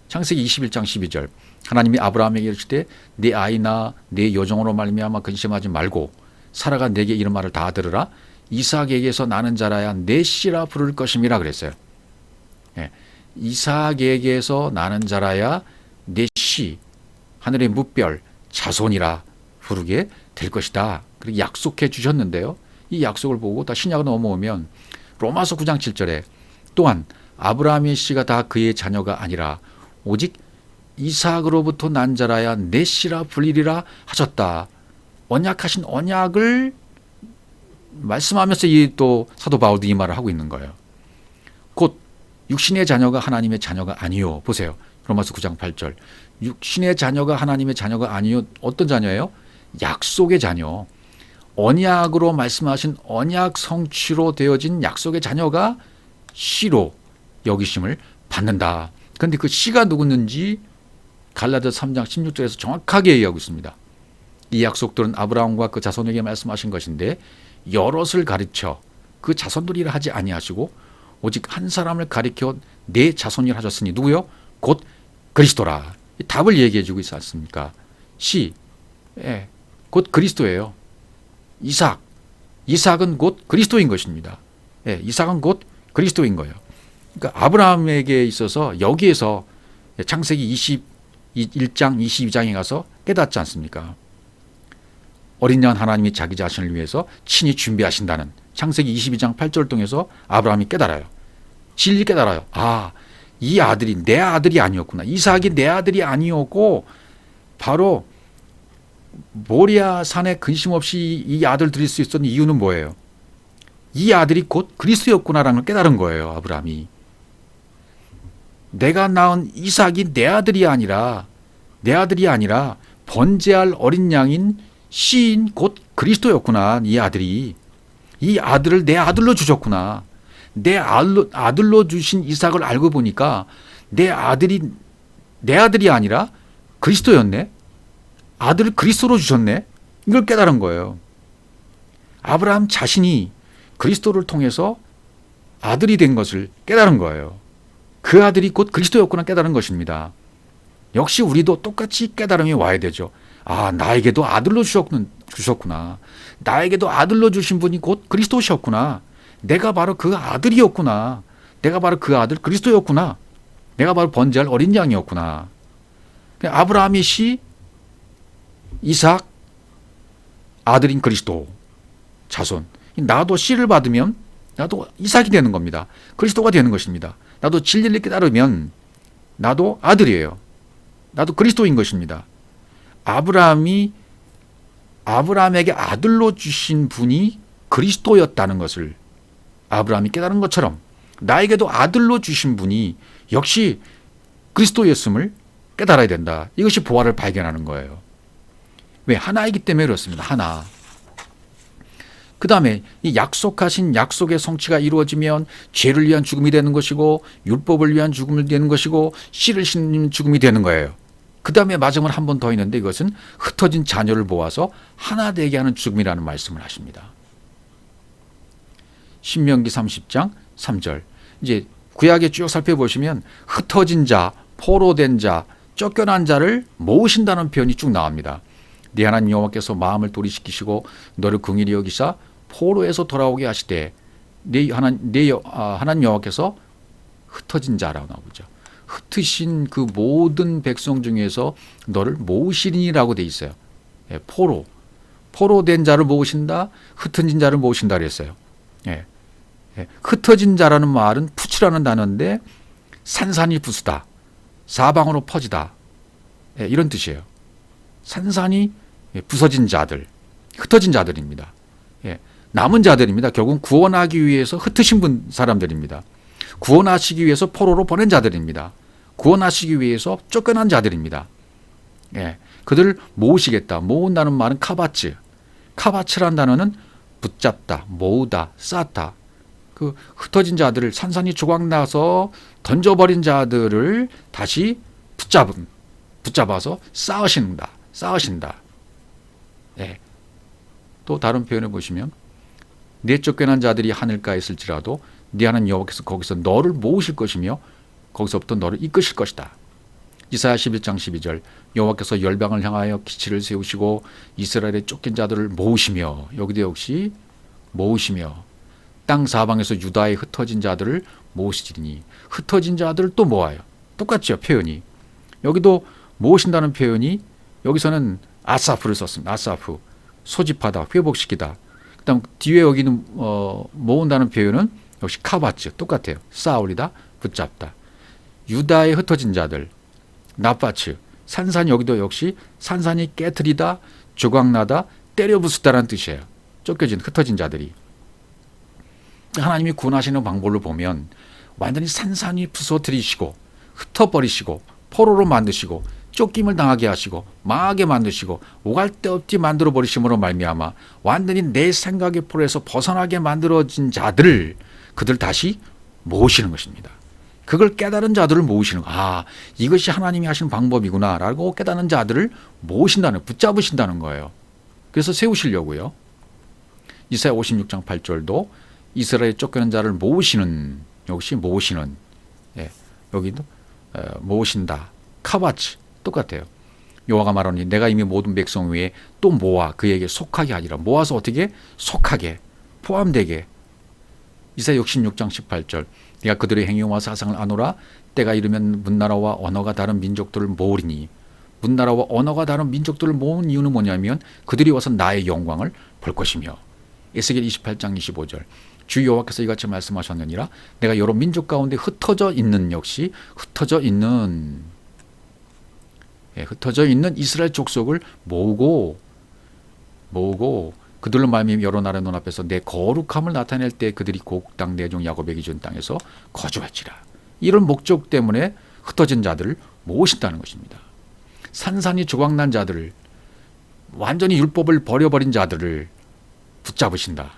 창세기 21장 12절 하나님이 아브라함에게 이르시되 네 아이나 네 여종으로 말미암아 근심하지 말고 사라가 내게 이런 말을 다 들으라. 이삭에게서 나는 자라야 내 씨라 부를 것임이라 그랬어요. 예, 이삭에게서 나는 자라야 내 씨, 하늘의 무별 자손이라 부르게 될 것이다. 그렇게 약속해 주셨는데요. 이 약속을 보고 다 신약으로 넘어오면 로마서 9장 7절에 또한 아브라함의 씨가 다 그의 자녀가 아니라 오직 이삭으로부터 난 자라야 내 씨라 불리리라 하셨다. 언약하신 언약을 말씀하면서 이 또 사도 바울도 이 말을 하고 있는 거예요. 곧 육신의 자녀가 하나님의 자녀가 아니요. 보세요. 로마서 9장 8절. 육신의 자녀가 하나님의 자녀가 아니요. 어떤 자녀예요? 약속의 자녀. 언약으로 말씀하신 언약 성취로 되어진 약속의 자녀가 씨로 여기심을 받는다. 그런데 그 씨가 누구는지 갈라디아서 3장 16절에서 정확하게 얘기하고 있습니다. 이 약속들은 아브라함과 그 자손에게 말씀하신 것인데 여럿을 가르쳐 그 자손들이라 하지 아니하시고 오직 한 사람을 가리켜 내 자손이라 하셨으니 누구요? 곧 그리스도라. 답을 얘기해 주고 있지 않습니까? 씨, 곧 그리스도예요. 이삭은 곧 그리스도인 것입니다. 이삭은 곧 그리스도인 거예요. 그러니까 아브라함에게 있어서 여기에서 창세기 21장 22장에 가서 깨닫지 않습니까? 어린 양 하나님이 자기 자신을 위해서 친히 준비하신다는 창세기 22장 8절을 통해서 아브라함이 깨달아요. 진리 깨달아요. 아, 이 아들이 내 아들이 아니었구나. 이삭이 내 아들이 아니었고 바로 모리아 산에 근심 없이 이 아들 드릴 수 있었던 이유는 뭐예요? 이 아들이 곧 그리스도였구나라는 걸 깨달은 거예요. 아브라함이. 내가 낳은 이삭이 내 아들이 아니라 번제할 어린 양인 씨인 곧 그리스도였구나. 이 아들이. 이 아들을 내 아들로 주셨구나. 내 아들로 주신 이삭을 알고 보니까 내 아들이 아니라 그리스도였네. 아들을 그리스도로 주셨네. 이걸 깨달은 거예요. 아브라함 자신이 그리스도를 통해서 아들이 된 것을 깨달은 거예요. 그 아들이 곧 그리스도였구나 깨달은 것입니다. 역시 우리도 똑같이 깨달음이 와야 되죠. 아, 나에게도 아들로 주셨구나. 나에게도 아들로 주신 분이 곧 그리스도셨구나. 내가 바로 그 아들이었구나. 내가 바로 그 아들 그리스도였구나. 내가 바로 번제할 어린 양이었구나. 아브라함의 씨, 이삭, 아들인 그리스도, 자손. 나도 씨를 받으면 나도 이삭이 되는 겁니다. 그리스도가 되는 것입니다. 나도 진리를 깨달으면 나도 아들이에요. 나도 그리스도인 것입니다. 아브라함에게 아들로 주신 분이 그리스도였다는 것을 아브라함이 깨달은 것처럼 나에게도 아들로 주신 분이 역시 그리스도였음을 깨달아야 된다. 이것이 부활을 발견하는 거예요. 왜? 하나이기 때문에 그렇습니다. 하나. 그 다음에 이 약속하신 약속의 성취가 이루어지면 죄를 위한 죽음이 되는 것이고 율법을 위한 죽음이 되는 것이고 씨를 심는 죽음이 되는 거예요. 그 다음에 마지막으로 한 번 더 있는데 이것은 흩어진 자녀를 모아서 하나 되게 하는 죽음이라는 말씀을 하십니다. 신명기 30장 3절. 이제 구약에 쭉 살펴보시면 흩어진 자, 포로된 자, 쫓겨난 자를 모으신다는 표현이 쭉 나옵니다. 네 하나님 여호와께서 마음을 돌이키시고 너를 긍휼히 여기사 포로에서 돌아오게 하시되 하나님 여호와께서 흩어진 자라고 나오죠. 흩으신 그 모든 백성 중에서 너를 모으시리라고 돼 있어요. 예, 포로된 자를 모으신다, 흩어진 자를 모으신다 그랬어요. 예, 흩어진 자라는 말은 푸치라는 단어인데 산산이 부수다, 사방으로 퍼지다, 예, 이런 뜻이에요. 산산이 부서진 자들, 흩어진 자들입니다. 예, 남은 자들입니다. 결국 구원하기 위해서 흩으신 사람들입니다. 구원하시기 위해서 포로로 보낸 자들입니다. 구원하시기 위해서 쫓겨난 자들입니다. 예, 그들을 모으시겠다. 모은다는 말은 카바츠. 카바츠란 단어는 붙잡다, 모으다, 쌓다. 그 흩어진 자들을 산산이 조각나서 던져버린 자들을 다시 붙잡아서 쌓으신다. 예. 또 다른 표현을 보시면 내 쫓겨난 자들이 하늘가에 있을지라도 네 하나님 여호와께서 거기서 너를 모으실 것이며 거기서부터 너를 이끄실 것이다. 이사야 11장 12절. 여호와께서 열방을 향하여 기치를 세우시고 이스라엘의 쫓긴 자들을 모으시며, 여기도 역시 모으시며 땅 사방에서 유다의 흩어진 자들을 모으시리니, 흩어진 자들을 또 모아요. 똑같죠, 표현이. 여기도 모으신다는 표현이 여기서는 아사프를 썼습니다. 아사프, 소집하다, 회복시키다. 그다음 뒤에 여기는 모은다는 표현은 역시 카바츠, 똑같아요. 쌓아올리다, 붙잡다. 유다의 흩어진 자들, 나파츠, 산산, 여기도 역시 산산이 깨트리다, 조각나다, 때려 부수다라는 뜻이에요. 쫓겨진, 흩어진 자들이. 하나님이 구원하시는 방법을 보면 완전히 산산이 부서뜨리시고 흩어버리시고 포로로 만드시고 쫓김을 당하게 하시고 망하게 만드시고 오갈 데 없이 만들어 버리심으로 말미암아 완전히 내 생각의 포로에서 벗어나게 만들어진 자들을, 그들 다시 모으시는 것입니다. 그걸 깨달은 자들을 모으시는 거. 아, 이것이 하나님이 하시는 방법이구나 라고 깨닫는 자들을 모으신다는, 붙잡으신다는 거예요. 그래서 세우시려고요. 이사야 56장 8절도 이스라엘 쫓겨난 자를 모으시는, 역시 모으시는, 예, 여기도 모으신다, 카바츠, 똑같아요. 여호와가 말하니 내가 이미 모든 백성 위에 또 모아 그에게 속하게 하리라. 모아서 어떻게? 속하게, 포함되게. 이사야 66장 18절. 내가 그들의 행위와 사상을 아노라. 때가 이르면 문나라와 언어가 다른 민족들을 모으리니. 문나라와 언어가 다른 민족들을 모은 이유는 뭐냐면 그들이 와서 나의 영광을 볼 것이며. 에스겔 28장 25절. 주 여호와께서 이같이 말씀하셨느니라. 내가 여러 민족 가운데 흩어져 있는, 역시 흩어져 있는 이스라엘 족속을 모으고 그들로 말미암아 여러 나라의 눈앞에서 내 거룩함을 나타낼 때 그들이 고국 땅 내 종 야곱에게 준 땅에서 거주할지라. 이런 목적 때문에 흩어진 자들을 모으신다는 것입니다. 산산이 조각난 자들을, 완전히 율법을 버려버린 자들을 붙잡으신다.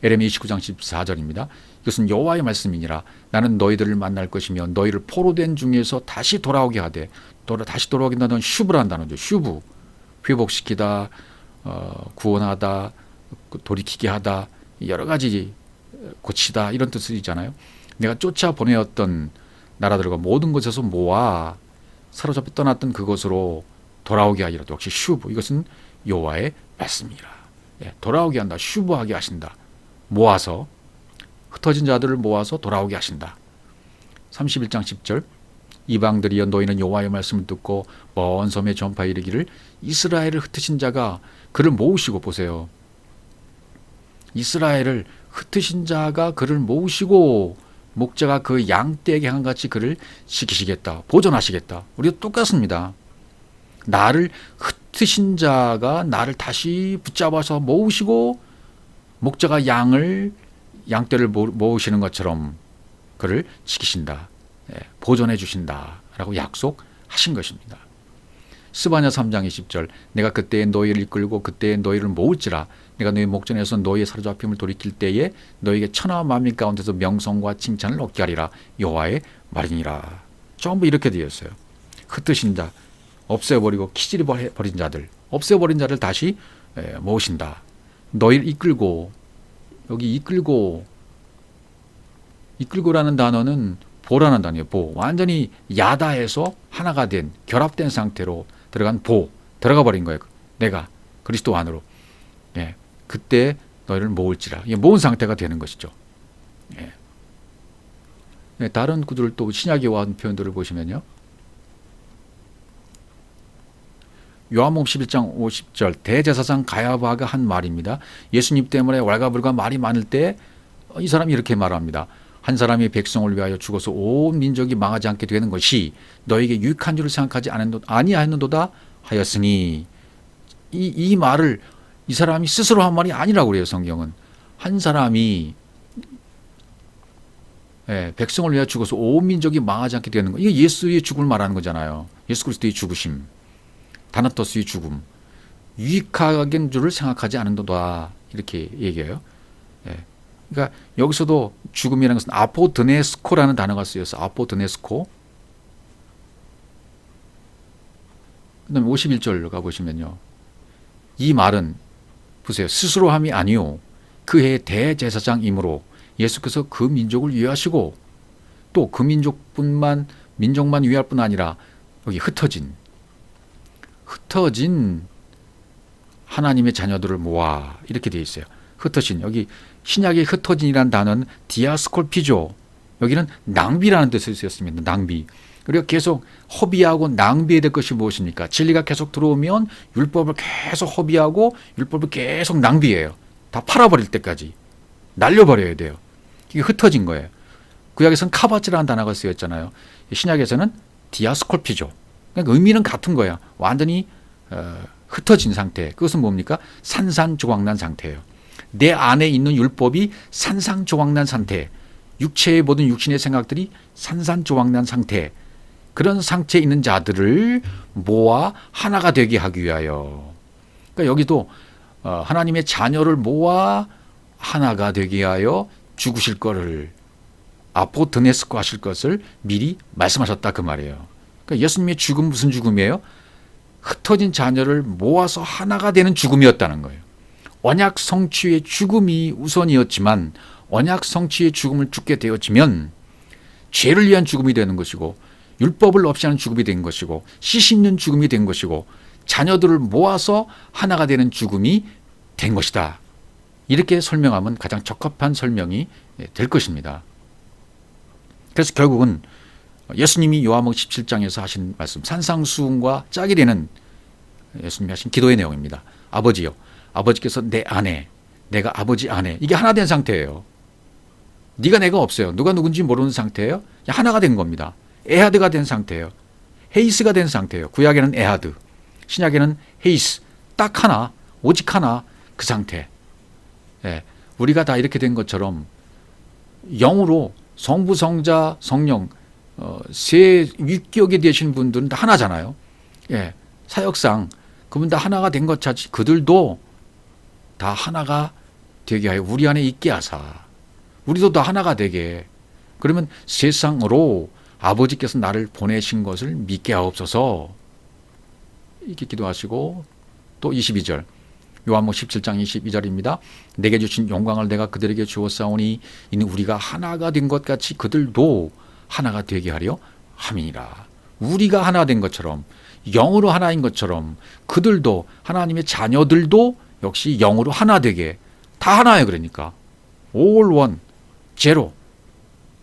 에레미야 29장 14절입니다. 이것은 여호와의 말씀이니라. 나는 너희들을 만날 것이며 너희를 포로된 중에서 다시 돌아오게 하되, 다시 돌아오게 한다는 슈브라는 단어죠. 슈브, 회복시키다, 구원하다, 돌이키게 하다, 여러 가지 고치다, 이런 뜻을 있잖아요. 내가 쫓아 보내었던 나라들과 모든 곳에서 모아 사로잡혀 떠났던 그곳으로 돌아오게 하리라. 역시 슈브, 이것은 여호와의 말씀이라. 예, 돌아오게 한다, 슈브하게 하신다. 모아서, 흩어진 자들을 모아서 돌아오게 하신다. 31장 10절. 이방들이여 너희는 여호와의 말씀을 듣고 먼 섬에 전파에 이르기를 이스라엘을 흩으신 자가 그를 모으시고, 보세요. 이스라엘을 흩으신 자가 그를 모으시고 목자가 그 양떼에게 한 같이 그를 지키시겠다, 보존하시겠다. 우리도 똑같습니다. 나를 흩으신 자가 나를 다시 붙잡아서 모으시고 목자가 양떼를 모으시는 것처럼 그를 지키신다. 보존해 주신다라고 약속하신 것입니다. 스바냐 3장 20절 내가 그때에 너희를 이끌고 그때에 너희를 모을지라 내가 너희 목전에서 너희의 사로잡힘을 돌이킬 때에 너희에게 천하 만민 가운데서 명성과 칭찬을 얻게 하리라 여호와의 말이니라. 전부 이렇게 되어 있어요. 흩으신 자, 없애버리고 키질버린 자들, 없애버린 자를 다시 모으신다. 너희를 이끌고, 여기 이끌고라는 단어는 보라는 단어예요. 보. 완전히 야다해서 하나가 된, 결합된 상태로 들어간 들어가 버린 거예요. 내가 그리스도 안으로. 그때 너희를 모을지라. 이게 모은 상태가 되는 것이죠. 다른 구들 또 신약에 와온 표현들을 보시면요. 요한복음 11장 50절 대제사장 가야바가 한 말입니다. 예수님 때문에 왈가불가 말이 많을 때 이 사람이 이렇게 말합니다. 한 사람이 백성을 위하여 죽어서 온 민족이 망하지 않게 되는 것이 너에게 유익한 줄을 생각하지 아니하였는도다 하였으니 이 말을 이 사람이 스스로 한 말이 아니라고 그래요. 성경은 한 사람이 백성을 위하여 죽어서 온 민족이 망하지 않게 되는 것. 이게 예수의 죽음을 말하는 거잖아요. 예수 그리스도의 죽으심, 다나토스의 죽음, 유익한 줄을 생각하지 않는도다 이렇게 얘기해요. 그러니까 여기서도 죽음이라는 것은 아포드네스코라는 단어가 쓰여서 아포드네스코. 그다음에 51절 가보시면요. 이 말은 보세요. 스스로 함이 아니요 그의 대제사장이므로 예수께서 그 민족을 위하시고 또 그 민족만 위할 뿐 아니라 여기 흩어진 하나님의 자녀들을 모아 이렇게 되어 있어요. 흩어진 여기 신약의 흩어진이라는 단어는 디아스콜피조 여기는 낭비라는 뜻을 쓰였습니다. 낭비. 우리가 계속 허비하고 낭비해야 될 것이 무엇입니까? 진리가 계속 들어오면 율법을 계속 허비하고 율법을 계속 낭비해요. 다 팔아버릴 때까지 날려버려야 돼요. 이게 흩어진 거예요. 구약에서는 카바츠라는 단어가 쓰였잖아요. 신약에서는 디아스콜피조. 그러니까 의미는 같은 거예요. 완전히 흩어진 상태. 그것은 뭡니까? 산산조각난 상태예요. 내 안에 있는 율법이 산산조각난 상태. 육체의 모든 육신의 생각들이 산산조각난 상태. 그런 상태에 있는 자들을 모아 하나가 되게 하기 위하여. 그러니까 여기도 하나님의 자녀를 모아 하나가 되게 하여 죽으실 거를 아포드네스코 하실 것을 미리 말씀하셨다 그 말이에요. 그러니까 예수님의 죽음 무슨 죽음이에요? 흩어진 자녀를 모아서 하나가 되는 죽음이었다는 거예요. 언약 성취의 죽음이 우선이었지만 언약 성취의 죽음을 죽게 되어지면 죄를 위한 죽음이 되는 것이고 율법을 없이 하는 죽음이 된 것이고 씨 씹는 죽음이 된 것이고 자녀들을 모아서 하나가 되는 죽음이 된 것이다. 이렇게 설명하면 가장 적합한 설명이 될 것입니다. 그래서 결국은 예수님이 요한복음 17장에서 하신 말씀 산상수훈과 짝이 되는 예수님이 하신 기도의 내용입니다. 아버지요. 아버지께서 내 안에 내가 아버지 안에 이게 하나 된 상태예요. 네가 내가 없어요. 누가 누군지 모르는 상태예요. 하나가 된 겁니다. 에하드가 된 상태예요. 헤이스가 된 상태예요. 구약에는 에하드, 신약에는 헤이스. 딱 하나, 오직 하나 그 상태. 우리가 다 이렇게 된 것처럼 영으로 성부, 성자, 성령 세 위격이 되신 분들은 다 하나잖아요. 사역상 그분 다 하나가 된 것 자체 그들도 다 하나가 되게 하여 우리 안에 있게 하사 우리도 다 하나가 되게 그러면 세상으로 아버지께서 나를 보내신 것을 믿게 하옵소서 이렇게 기도하시고 또 22절 요한복음 17장 22절입니다. 내게 주신 영광을 내가 그들에게 주었사오니 이는 우리가 하나가 된 것 같이 그들도 하나가 되게 하려 함이니라. 우리가 하나 된 것처럼 영으로 하나인 것처럼 그들도 하나님의 자녀들도 역시 영으로 하나 되게 다 하나예요. 그러니까 all one, 제로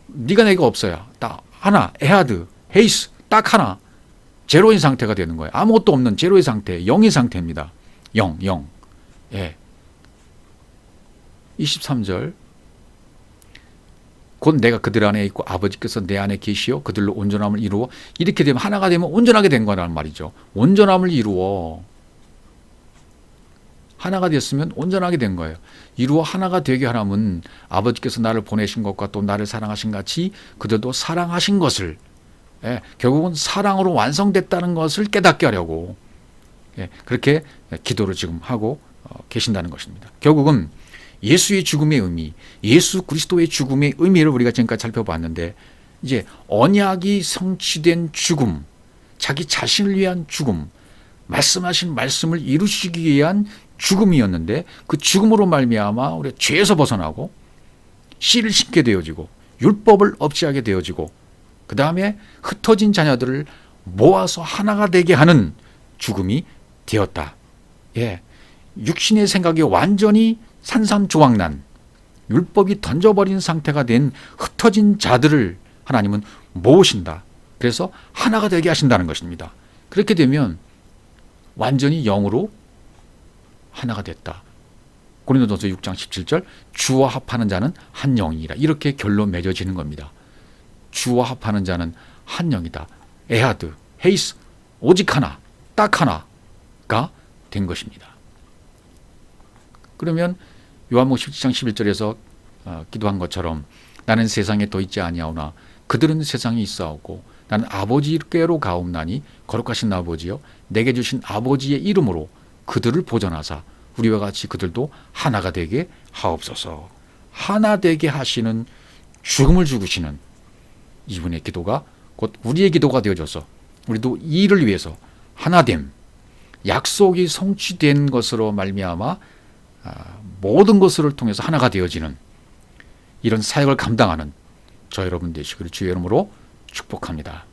네가 내가 없어요. 딱 하나, 에하드, 헤이스 딱 하나 제로인 상태가 되는 거예요. 아무것도 없는 제로의 상태, 영의 상태입니다. 영. 23절 곧 내가 그들 안에 있고 아버지께서 내 안에 계시어 그들로 온전함을 이루어 이렇게 되면 하나가 되면 온전하게 된 거라는 말이죠. 온전함을 이루어 하나가 됐으면 온전하게 된 거예요. 이루어 하나가 되게 하라면 아버지께서 나를 보내신 것과 또 나를 사랑하신 같이 그들도 사랑하신 것을, 결국은 사랑으로 완성됐다는 것을 깨닫게 하려고 그렇게 기도를 지금 하고 계신다는 것입니다. 결국은 예수의 죽음의 의미, 예수 그리스도의 죽음의 의미를 우리가 지금까지 살펴봤는데, 이제 언약이 성취된 죽음, 자기 자신을 위한 죽음, 말씀하신 말씀을 이루시기 위한 죽음이었는데, 그 죽음으로 말미암아 우리가 죄에서 벗어나고 씨를 심게 되어지고 율법을 없이하게 되어지고, 그 다음에 흩어진 자녀들을 모아서 하나가 되게 하는 죽음이 되었다. 육신의 생각이 완전히 산산조각난, 율법이 던져버린 상태가 된 흩어진 자들을 하나님은 모으신다. 그래서 하나가 되게 하신다는 것입니다. 그렇게 되면 완전히 영으로 하나가 됐다. 고린도전서 6장 17절, 주와 합하는 자는 한 영이라, 이렇게 결론 맺어지는 겁니다. 주와 합하는 자는 한 영이다. 에하드, 헤이스, 오직 하나, 딱 하나가 된 것입니다. 그러면 요한복음 17장 11절에서 기도한 것처럼, 나는 세상에 더 있지 아니하오나 그들은 세상에 있사오고 나는 아버지께로 가옵나니 거룩하신 아버지여, 내게 주신 아버지의 이름으로 그들을 보존하사 우리와 같이 그들도 하나가 되게 하옵소서. 하나 되게 하시는, 죽음을 죽으시는 이분의 기도가 곧 우리의 기도가 되어져서 우리도 이 일을 위해서 하나됨, 약속이 성취된 것으로 말미암아 모든 것을 통해서 하나가 되어지는 이런 사역을 감당하는 저 여러분 되시기를 주의 이름으로 축복합니다.